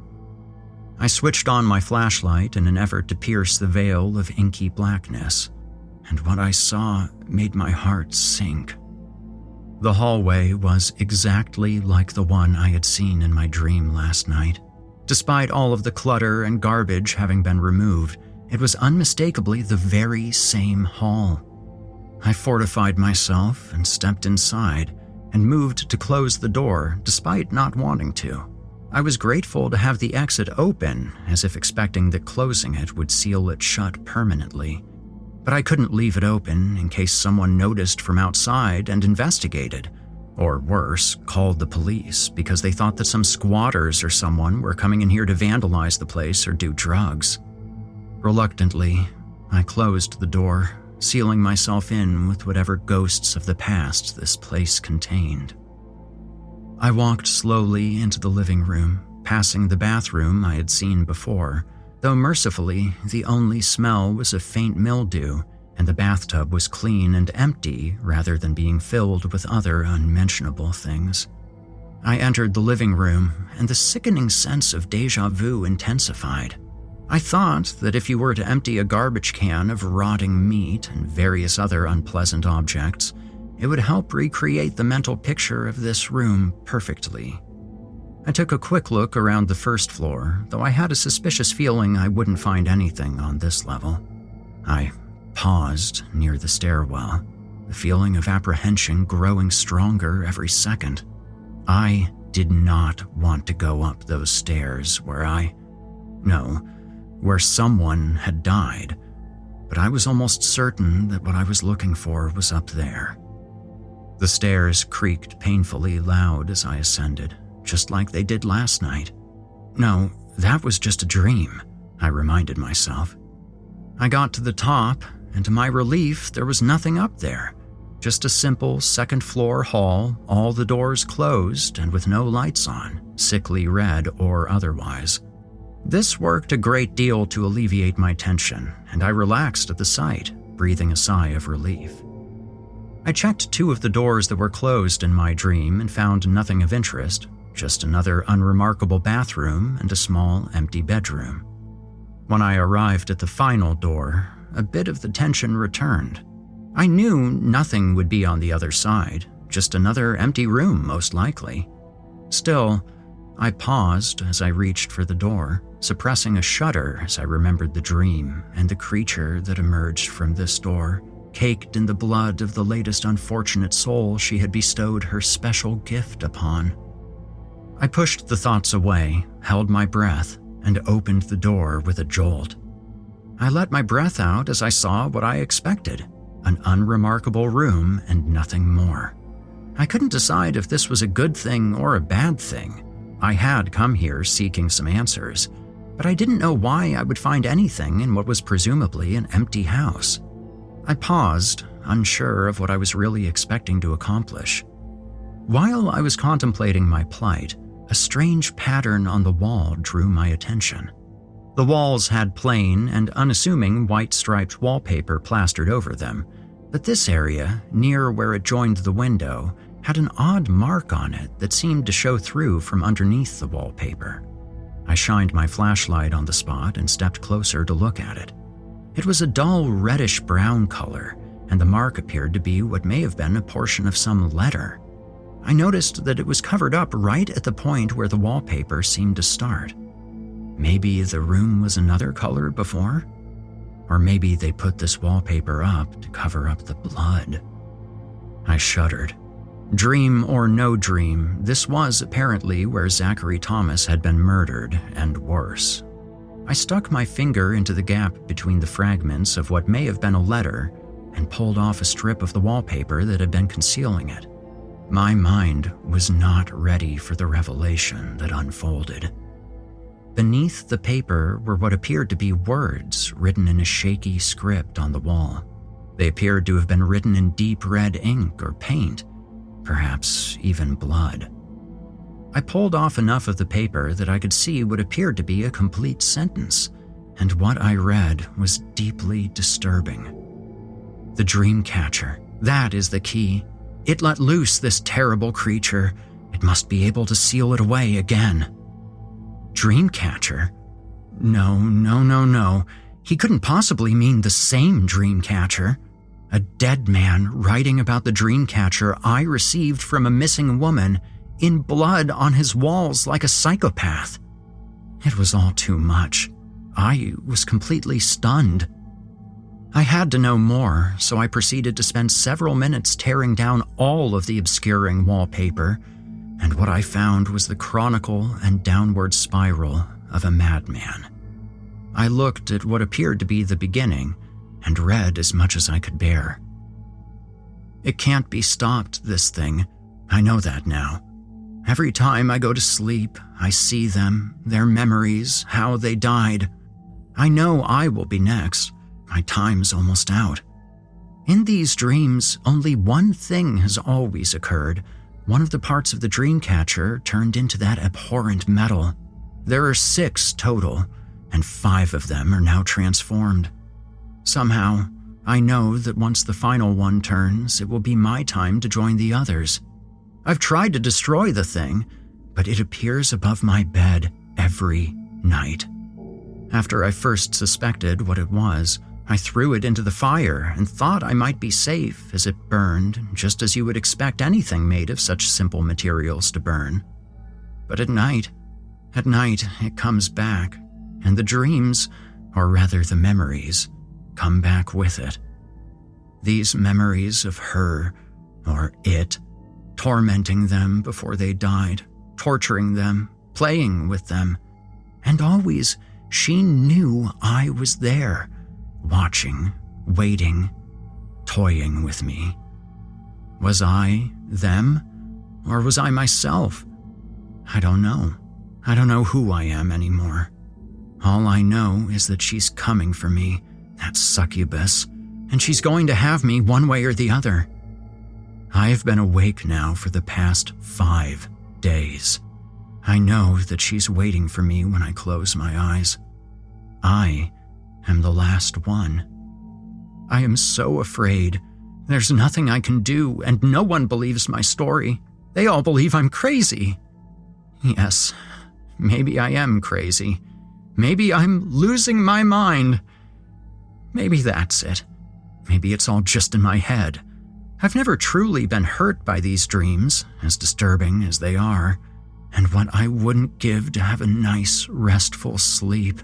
I switched on my flashlight in an effort to pierce the veil of inky blackness, and what I saw made my heart sink. The hallway was exactly like the one I had seen in my dream last night. Despite all of the clutter and garbage having been removed, it was unmistakably the very same hall. I fortified myself and stepped inside and moved to close the door despite not wanting to. I was grateful to have the exit open, as if expecting that closing it would seal it shut permanently. But I couldn't leave it open in case someone noticed from outside and investigated, or worse, called the police because they thought that some squatters or someone were coming in here to vandalize the place or do drugs. Reluctantly, I closed the door, sealing myself in with whatever ghosts of the past this place contained. I walked slowly into the living room, passing the bathroom I had seen before, though mercifully the only smell was of faint mildew, and the bathtub was clean and empty rather than being filled with other unmentionable things. I entered the living room, and the sickening sense of déjà vu intensified. I thought that if you were to empty a garbage can of rotting meat and various other unpleasant objects, it would help recreate the mental picture of this room perfectly. I took a quick look around the first floor, though I had a suspicious feeling I wouldn't find anything on this level. I paused near the stairwell, the feeling of apprehension growing stronger every second. I did not want to go up those stairs where someone had died, but I was almost certain that what I was looking for was up there. The stairs creaked painfully loud as I ascended, just like they did last night. No, that was just a dream, I reminded myself. I got to the top, and to my relief, there was nothing up there. Just a simple second-floor hall, all the doors closed and with no lights on, sickly red or otherwise. This worked a great deal to alleviate my tension, and I relaxed at the sight, breathing a sigh of relief. I checked 2 of the doors that were closed in my dream and found nothing of interest, just another unremarkable bathroom and a small, empty bedroom. When I arrived at the final door, a bit of the tension returned. I knew nothing would be on the other side, just another empty room most likely. Still, I paused as I reached for the door, suppressing a shudder as I remembered the dream and the creature that emerged from this door, caked in the blood of the latest unfortunate soul she had bestowed her special gift upon. I pushed the thoughts away, held my breath, and opened the door with a jolt. I let my breath out as I saw what I expected, an unremarkable room and nothing more. I couldn't decide if this was a good thing or a bad thing. I had come here seeking some answers, but I didn't know why I would find anything in what was presumably an empty house. I paused, unsure of what I was really expecting to accomplish. While I was contemplating my plight, a strange pattern on the wall drew my attention. The walls had plain and unassuming white striped wallpaper plastered over them, but this area, near where it joined the window, had an odd mark on it that seemed to show through from underneath the wallpaper. I shined my flashlight on the spot and stepped closer to look at it. It was a dull reddish-brown color, and the mark appeared to be what may have been a portion of some letter. I noticed that it was covered up right at the point where the wallpaper seemed to start. Maybe the room was another color before? Or maybe they put this wallpaper up to cover up the blood. I shuddered. Dream or no dream, this was apparently where Zachary Thomas had been murdered, and worse. I stuck my finger into the gap between the fragments of what may have been a letter and pulled off a strip of the wallpaper that had been concealing it. My mind was not ready for the revelation that unfolded. Beneath the paper were what appeared to be words written in a shaky script on the wall. They appeared to have been written in deep red ink or paint, perhaps even blood. I pulled off enough of the paper that I could see what appeared to be a complete sentence, and what I read was deeply disturbing. The dream catcher, that is the key. It let loose this terrible creature. It must be able to seal it away again. Dreamcatcher? No. He couldn't possibly mean the same dreamcatcher. A dead man writing about the dreamcatcher I received from a missing woman in blood on his walls like a psychopath. It was all too much. I was completely stunned. I had to know more, so I proceeded to spend several minutes tearing down all of the obscuring wallpaper, and what I found was the chronicle and downward spiral of a madman. I looked at what appeared to be the beginning and read as much as I could bear. It can't be stopped, this thing. I know that now. Every time I go to sleep, I see them, their memories, how they died. I know I will be next. My time's almost out. In these dreams, only one thing has always occurred. One of the parts of the dream catcher turned into that abhorrent metal. There are 6 total, and 5 of them are now transformed. Somehow, I know that once the final one turns, it will be my time to join the others. I've tried to destroy the thing, but it appears above my bed every night. After I first suspected what it was, I threw it into the fire and thought I might be safe as it burned, just as you would expect anything made of such simple materials to burn. But at night it comes back, and the dreams, or rather the memories, come back with it. These memories of her, or it, tormenting them before they died, torturing them, playing with them, and always she knew I was there, watching, waiting, toying with me. Was I them, or was I myself? I don't know. I don't know who I am anymore. All I know is that she's coming for me, that succubus, and she's going to have me one way or the other. I've been awake now for the past 5 days. I know that she's waiting for me when I close my eyes. I am the last one. I am so afraid. There's nothing I can do, and no one believes my story. They all believe I'm crazy. Yes, maybe I am crazy. Maybe I'm losing my mind. Maybe that's it. Maybe it's all just in my head. I've never truly been hurt by these dreams, as disturbing as they are, and what I wouldn't give to have a nice, restful sleep.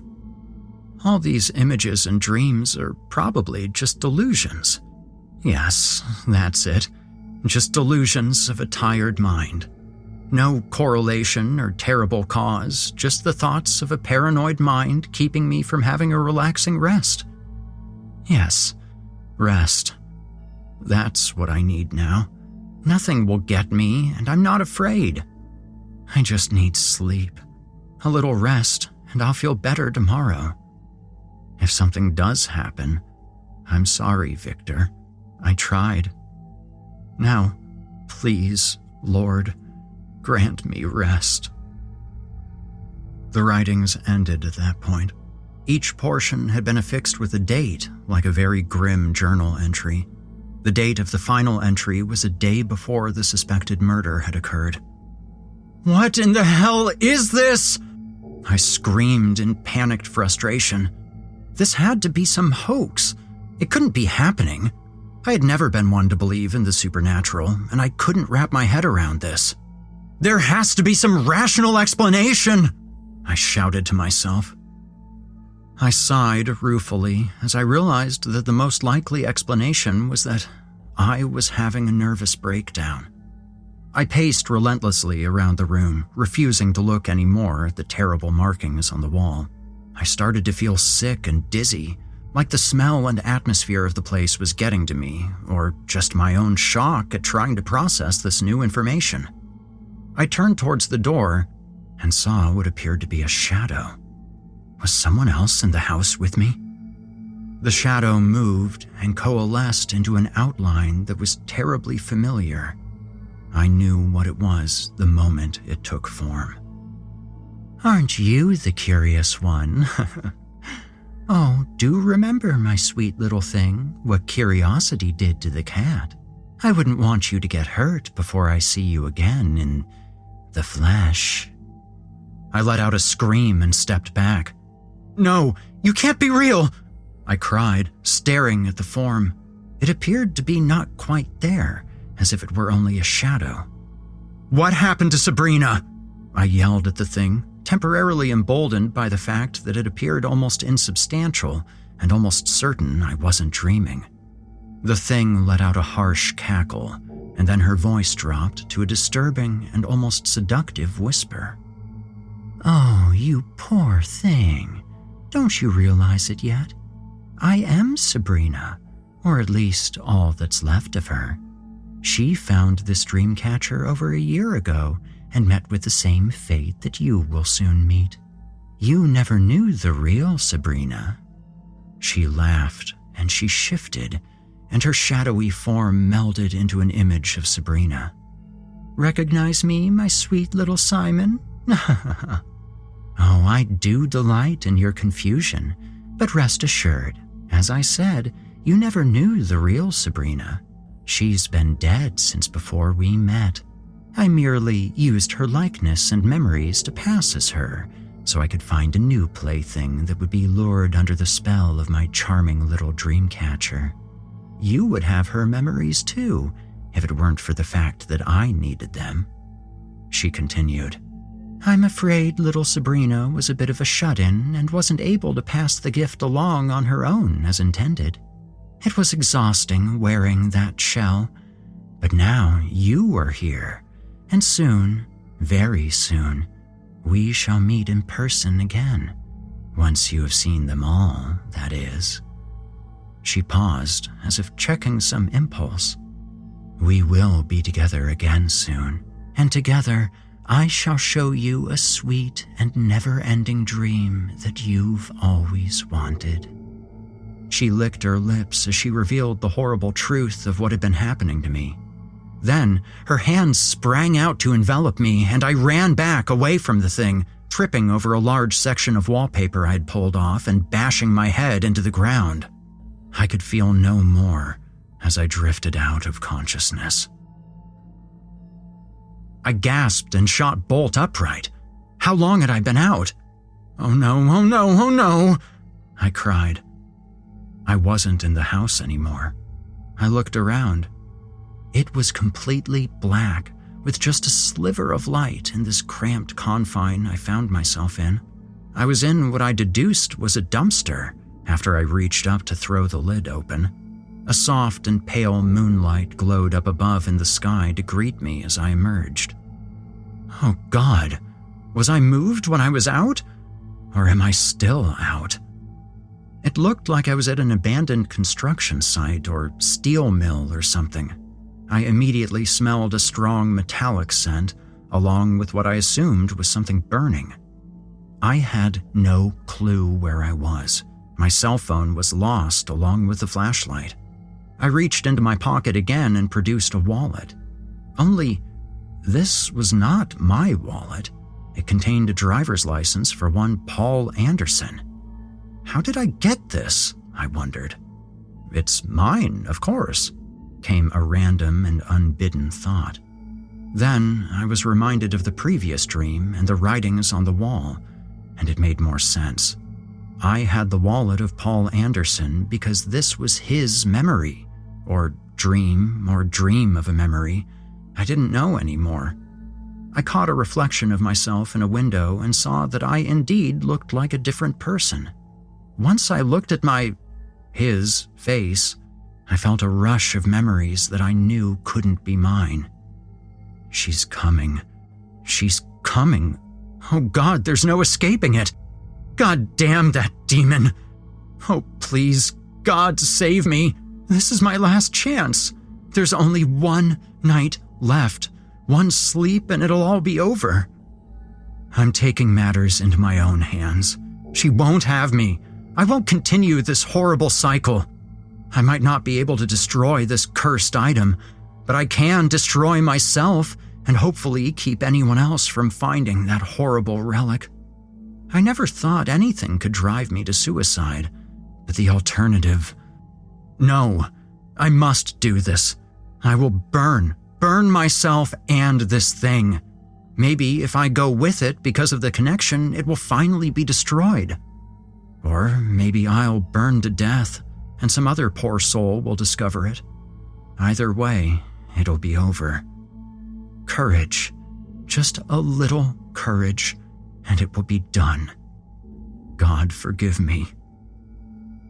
All these images and dreams are probably just delusions. Yes, that's it. Just delusions of a tired mind. No correlation or terrible cause, just the thoughts of a paranoid mind keeping me from having a relaxing rest. Yes, rest. That's what I need now. Nothing will get me, and I'm not afraid. I just need sleep. A little rest, and I'll feel better tomorrow. If something does happen, I'm sorry, Victor. I tried. Now, please, Lord, grant me rest. The writings ended at that point. Each portion had been affixed with a date, like a very grim journal entry. The date of the final entry was a day before the suspected murder had occurred. What in the hell is this? I screamed in panicked frustration. This had to be some hoax. It couldn't be happening. I had never been one to believe in the supernatural, and I couldn't wrap my head around this. There has to be some rational explanation, I shouted to myself. I sighed ruefully as I realized that the most likely explanation was that I was having a nervous breakdown. I paced relentlessly around the room, refusing to look any more at the terrible markings on the wall. I started to feel sick and dizzy, like the smell and atmosphere of the place was getting to me, or just my own shock at trying to process this new information. I turned towards the door and saw what appeared to be a shadow. Was someone else in the house with me? The shadow moved and coalesced into an outline that was terribly familiar. I knew what it was the moment it took form. Aren't you the curious one? Oh, do remember, my sweet little thing, what curiosity did to the cat. I wouldn't want you to get hurt before I see you again in the flesh. I let out a scream and stepped back. No, you can't be real, I cried, staring at the form. It appeared to be not quite there, as if it were only a shadow. What happened to Sabrina? I yelled at the thing, temporarily emboldened by the fact that it appeared almost insubstantial and almost certain I wasn't dreaming. The thing let out a harsh cackle, and then her voice dropped to a disturbing and almost seductive whisper. "Oh, you poor thing. Don't you realize it yet? I am Sabrina, or at least all that's left of her. She found this dream catcher over a year ago and met with the same fate that you will soon meet. You never knew the real Sabrina." She laughed, and she shifted, and her shadowy form melded into an image of Sabrina. "Recognize me, my sweet little Simon?" "Oh, I do delight in your confusion, but rest assured, as I said, you never knew the real Sabrina. She's been dead since before we met. I merely used her likeness and memories to pass as her, so I could find a new plaything that would be lured under the spell of my charming little dream catcher. You would have her memories too, if it weren't for the fact that I needed them." She continued, "I'm afraid little Sabrina was a bit of a shut-in and wasn't able to pass the gift along on her own as intended. It was exhausting wearing that shell, but now you are here, and soon, very soon, we shall meet in person again, once you have seen them all, that is." She paused, as if checking some impulse. "We will be together again soon, and together I shall show you a sweet and never-ending dream that you've always wanted." She licked her lips as she revealed the horrible truth of what had been happening to me. Then, her hands sprang out to envelop me, and I ran back away from the thing, tripping over a large section of wallpaper I'd pulled off and bashing my head into the ground. I could feel no more as I drifted out of consciousness. I gasped and shot bolt upright. How long had I been out? "Oh no, oh no, oh no!" I cried. I wasn't in the house anymore. I looked around. It was completely black, with just a sliver of light in this cramped confine I found myself in. I was in what I deduced was a dumpster after I reached up to throw the lid open. A soft and pale moonlight glowed up above in the sky to greet me as I emerged. Oh God, was I moved when I was out? Or am I still out? It looked like I was at an abandoned construction site or steel mill or something. I immediately smelled a strong metallic scent, along with what I assumed was something burning. I had no clue where I was. My cell phone was lost along with the flashlight. I reached into my pocket again and produced a wallet. Only, this was not my wallet. It contained a driver's license for one Paul Anderson. How did I get this? I wondered. It's mine, of course, came a random and unbidden thought. Then I was reminded of the previous dream and the writings on the wall, and it made more sense. I had the wallet of Paul Anderson because this was his memory, or dream of a memory. I didn't know anymore. I caught a reflection of myself in a window and saw that I indeed looked like a different person. Once I looked at his face, I felt a rush of memories that I knew couldn't be mine. She's coming. She's coming. Oh God, there's no escaping it. God damn that demon. Oh, please, God, save me. This is my last chance. There's only one night left, one sleep, and it'll all be over. I'm taking matters into my own hands. She won't have me. I won't continue this horrible cycle. I might not be able to destroy this cursed item, but I can destroy myself and hopefully keep anyone else from finding that horrible relic. I never thought anything could drive me to suicide, but the alternative... No, I must do this. I will burn myself and this thing. Maybe if I go with it because of the connection, it will finally be destroyed. Or maybe I'll burn to death, and some other poor soul will discover it. Either way, it'll be over. Courage. Just a little courage, and it will be done. God forgive me.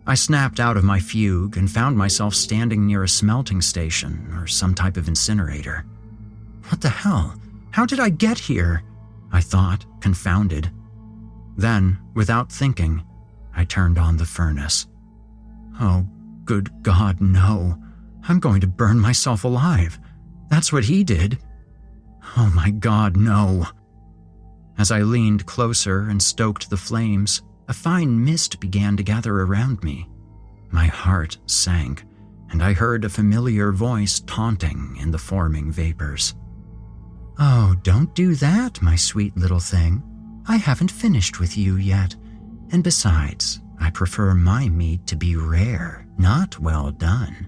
I snapped out of my fugue and found myself standing near a smelting station or some type of incinerator. What the hell? How did I get here? I thought, confounded. Then, without thinking, I turned on the furnace. Oh, good God, no. I'm going to burn myself alive. That's what he did. Oh my God, no. As I leaned closer and stoked the flames, a fine mist began to gather around me. My heart sank, and I heard a familiar voice taunting in the forming vapors. Oh, don't do that, my sweet little thing. I haven't finished with you yet. And besides, I prefer my meat to be rare, not well done.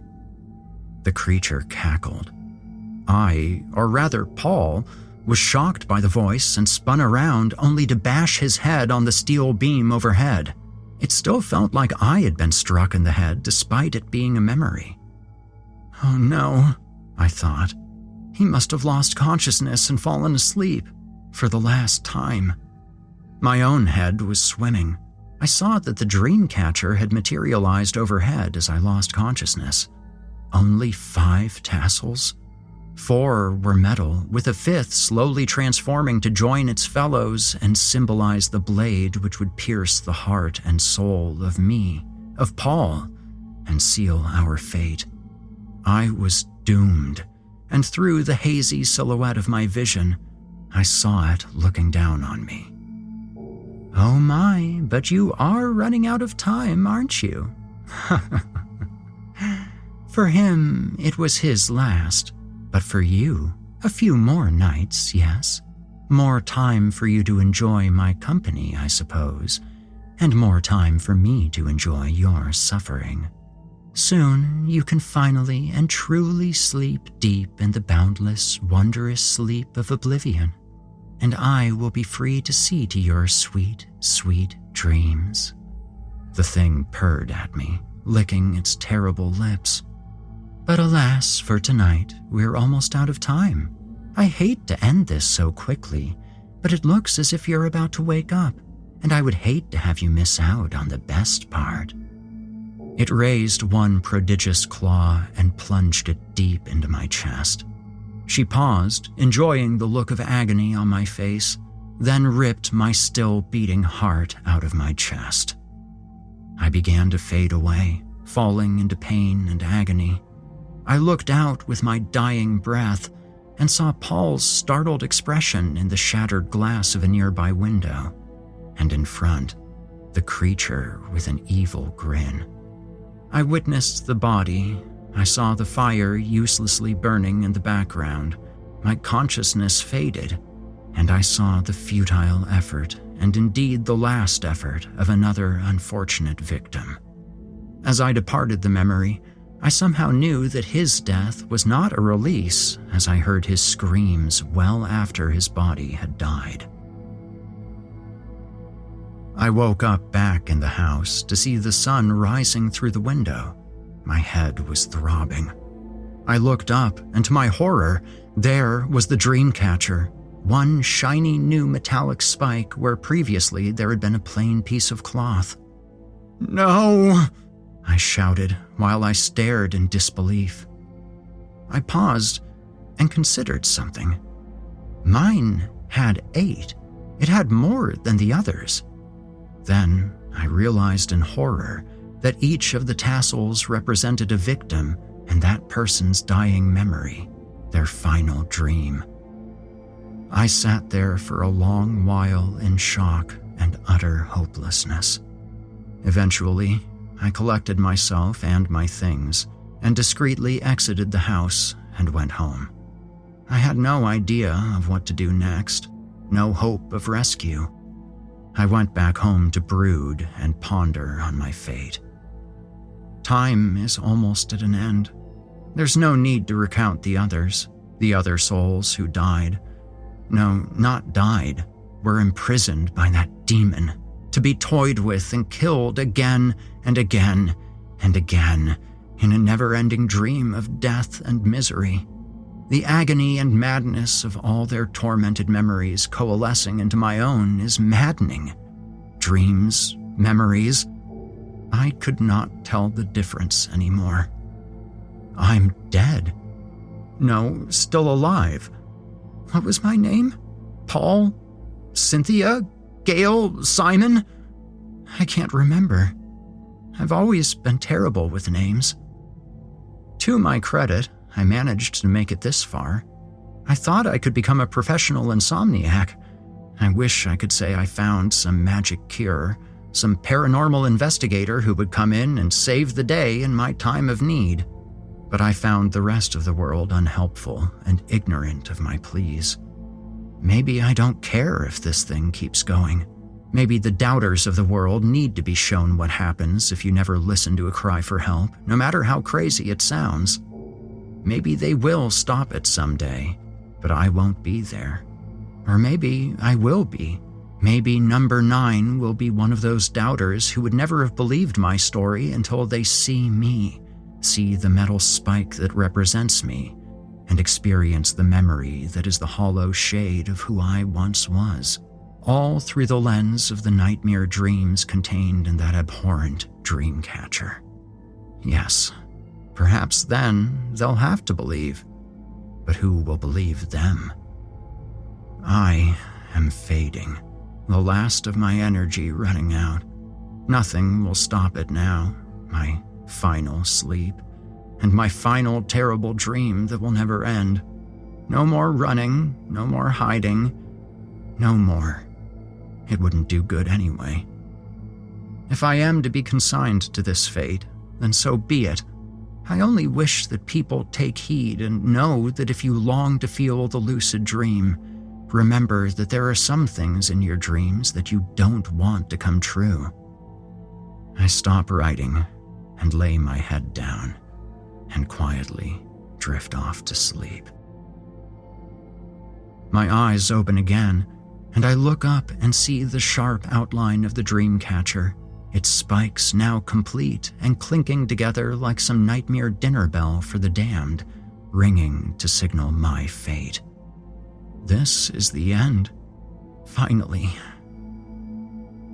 The creature cackled. I, or rather Paul, was shocked by the voice and spun around only to bash his head on the steel beam overhead. It still felt like I had been struck in the head despite it being a memory. Oh no, I thought. He must have lost consciousness and fallen asleep for the last time. My own head was swimming. I saw that the dream catcher had materialized overhead as I lost consciousness. Only 5 tassels? 4 were metal, with a 5th slowly transforming to join its fellows and symbolize the blade which would pierce the heart and soul of me, of Paul, and seal our fate. I was doomed, and through the hazy silhouette of my vision, I saw it looking down on me. Oh my, but you are running out of time, aren't you? For him, it was his last. But for you, a few more nights, yes. More time for you to enjoy my company, I suppose, and more time for me to enjoy your suffering. Soon you can finally and truly sleep deep in the boundless, wondrous sleep of oblivion, and I will be free to see to your sweet, sweet dreams. The thing purred at me, licking its terrible lips. But alas, for tonight, we're almost out of time. I hate to end this so quickly, but it looks as if you're about to wake up, and I would hate to have you miss out on the best part. It raised one prodigious claw and plunged it deep into my chest. She paused, enjoying the look of agony on my face, then ripped my still beating heart out of my chest. I began to fade away, falling into pain and agony. I looked out with my dying breath and saw Paul's startled expression in the shattered glass of a nearby window, and in front, the creature with an evil grin. I witnessed the body. I saw the fire uselessly burning in the background. My consciousness faded, and I saw the futile effort, and indeed the last effort, of another unfortunate victim. As I departed the memory, I somehow knew that his death was not a release, as I heard his screams well after his body had died. I woke up back in the house to see the sun rising through the window. My head was throbbing. I looked up, and to my horror, there was the dream catcher, one shiny new metallic spike where previously there had been a plain piece of cloth. No! I shouted while I stared in disbelief. I paused and considered something. Mine had 8. It had more than the others. Then I realized in horror that each of the tassels represented a victim and that person's dying memory, their final dream. I sat there for a long while in shock and utter hopelessness. Eventually, I collected myself and my things and discreetly exited the house and went home. I had no idea of what to do next, no hope of rescue. I went back home to brood and ponder on my fate. Time is almost at an end. There's no need to recount the other souls who died. No, not died, were imprisoned by that demon, to be toyed with and killed again and again and again in a never-ending dream of death and misery. The agony and madness of all their tormented memories coalescing into my own is maddening. Dreams, memories. I could not tell the difference anymore. I'm dead. No, still alive. What was my name? Paul? Cynthia? Gail? Simon? I can't remember. I've always been terrible with names. To my credit, I managed to make it this far. I thought I could become a professional insomniac. I wish I could say I found some magic cure, some paranormal investigator who would come in and save the day in my time of need. But I found the rest of the world unhelpful and ignorant of my pleas. Maybe I don't care if this thing keeps going. Maybe the doubters of the world need to be shown what happens if you never listen to a cry for help, no matter how crazy it sounds. Maybe they will stop it someday, but I won't be there. Or maybe I will be. Maybe number 9 will be one of those doubters who would never have believed my story until they see me, see the metal spike that represents me, and experience the memory that is the hollow shade of who I once was, all through the lens of the nightmare dreams contained in that abhorrent dream catcher. Yes, perhaps then they'll have to believe, but who will believe them? I am fading, the last of my energy running out. Nothing will stop it now, my final sleep, and my final terrible dream that will never end. No more running, no more hiding, no more. It wouldn't do good anyway. If I am to be consigned to this fate, then so be it. I only wish that people take heed and know that if you long to feel the lucid dream, remember that there are some things in your dreams that you don't want to come true. I stop writing and lay my head down and quietly drift off to sleep. My eyes open again, and I look up and see the sharp outline of the dream catcher, its spikes now complete and clinking together like some nightmare dinner bell for the damned, ringing to signal my fate. This is the end. Finally.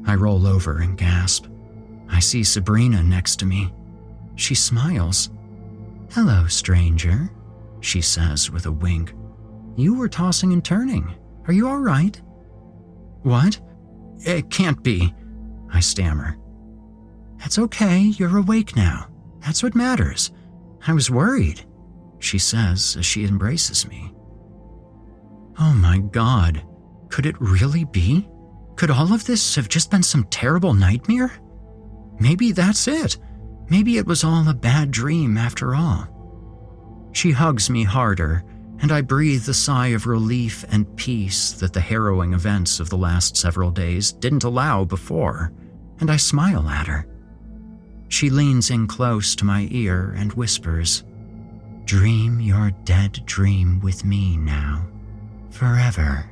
I roll over and gasp. I see Sabrina next to me. She smiles. "Hello, stranger," she says with a wink. "You were tossing and turning. Are you all right?" "What? It can't be," I stammer. "It's okay, you're awake now. That's what matters. I was worried," she says as she embraces me. Oh my God, could it really be? Could all of this have just been some terrible nightmare? Maybe that's it. Maybe it was all a bad dream after all. She hugs me harder, and I breathe a sigh of relief and peace that the harrowing events of the last several days didn't allow before, and I smile at her. She leans in close to my ear and whispers, "Dream your dead dream with me now, forever."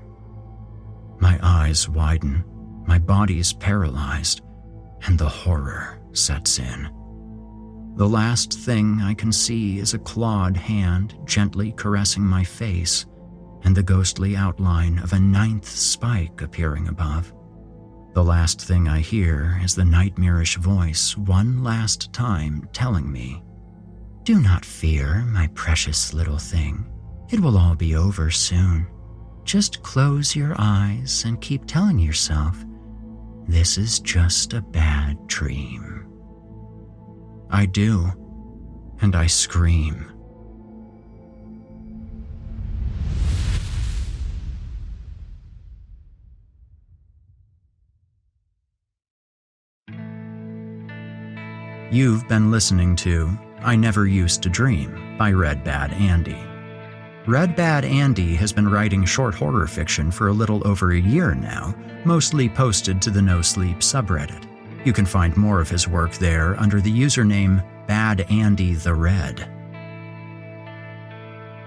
My eyes widen, my body's paralyzed, and the horror sets in. The last thing I can see is a clawed hand gently caressing my face and the ghostly outline of a 9th spike appearing above. The last thing I hear is the nightmarish voice one last time telling me, "Do not fear, my precious little thing. It will all be over soon. Just close your eyes and keep telling yourself, this is just a bad dream." I do, and I scream. You've been listening to I Never Used to Dream by RedBadAndy. RedBadAndy has been writing short horror fiction for a little over a year now, mostly posted to the nosleep subreddit. You can find more of his work there under the username BadAndyTheRed.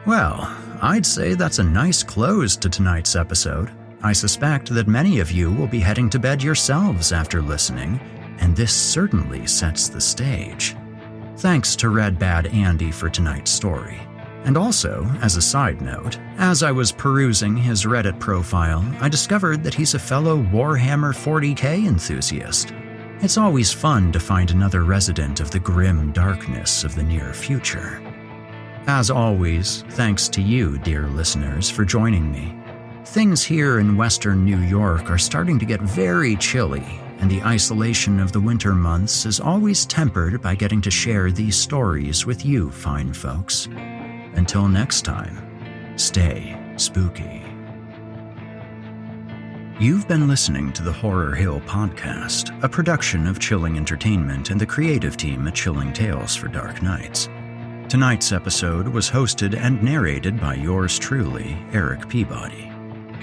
Well, I'd say that's a nice close to tonight's episode. I suspect that many of you will be heading to bed yourselves after listening, and this certainly sets the stage. Thanks to RedBadAndy for tonight's story. And also, as a side note, as I was perusing his Reddit profile, I discovered that he's a fellow Warhammer 40k enthusiast. It's always fun to find another resident of the grim darkness of the near future. As always, thanks to you, dear listeners, for joining me. Things here in western New York are starting to get very chilly, and the isolation of the winter months is always tempered by getting to share these stories with you fine folks. Until next time, stay spooky. You've been listening to the Horror Hill Podcast, a production of Chilling Entertainment and the creative team at Chilling Tales for Dark Nights. Tonight's episode was hosted and narrated by yours truly, Erik Peabody.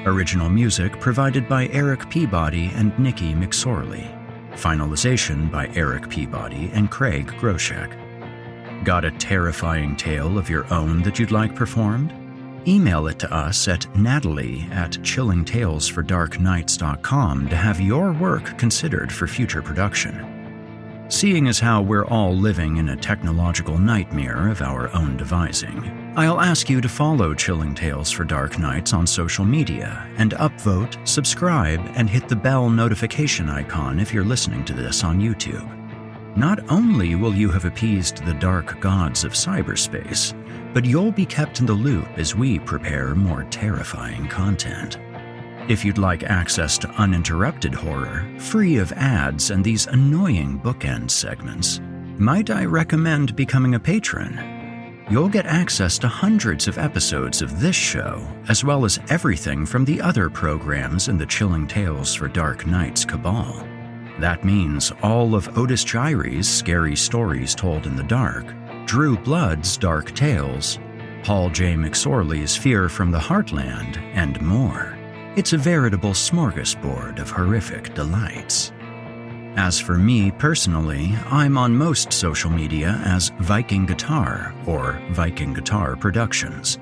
Original music provided by Erik Peabody and Nikki McSorley. Finalization by Erik Peabody and Craig Groshek. Got a terrifying tale of your own that you'd like performed? Email it to us at natalie@chillingtalesfordarknights.com to have your work considered for future production. Seeing as how we're all living in a technological nightmare of our own devising, I'll ask you to follow Chilling Tales for Dark Nights on social media and upvote, subscribe, and hit the bell notification icon if you're listening to this on YouTube. Not only will you have appeased the dark gods of cyberspace, but you'll be kept in the loop as we prepare more terrifying content. If you'd like access to uninterrupted horror, free of ads and these annoying bookend segments, might I recommend becoming a patron? You'll get access to hundreds of episodes of this show, as well as everything from the other programs in the Chilling Tales for Dark Nights cabal. That means all of Otis Gyri's Scary Stories Told in the Dark, Drew Blood's Dark Tales, Paul J. McSorley's Fear from the Heartland, and more. It's a veritable smorgasbord of horrific delights. As for me personally, I'm on most social media as Viking Guitar or Viking Guitar Productions.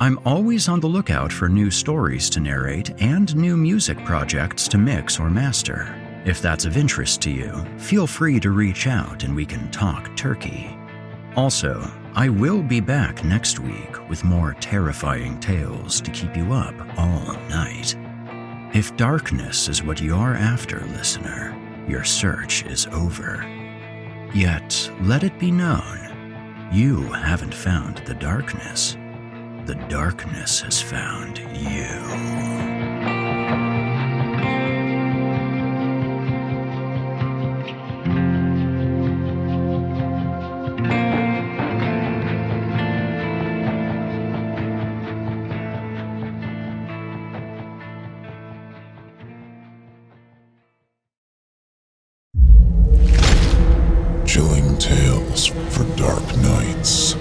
I'm always on the lookout for new stories to narrate and new music projects to mix or master. If that's of interest to you, feel free to reach out and we can talk turkey. Also, I will be back next week with more terrifying tales to keep you up all night. If darkness is what you're after, listener, your search is over. Yet, let it be known, you haven't found the darkness. The darkness has found you. Chilling Tales for Dark Nights.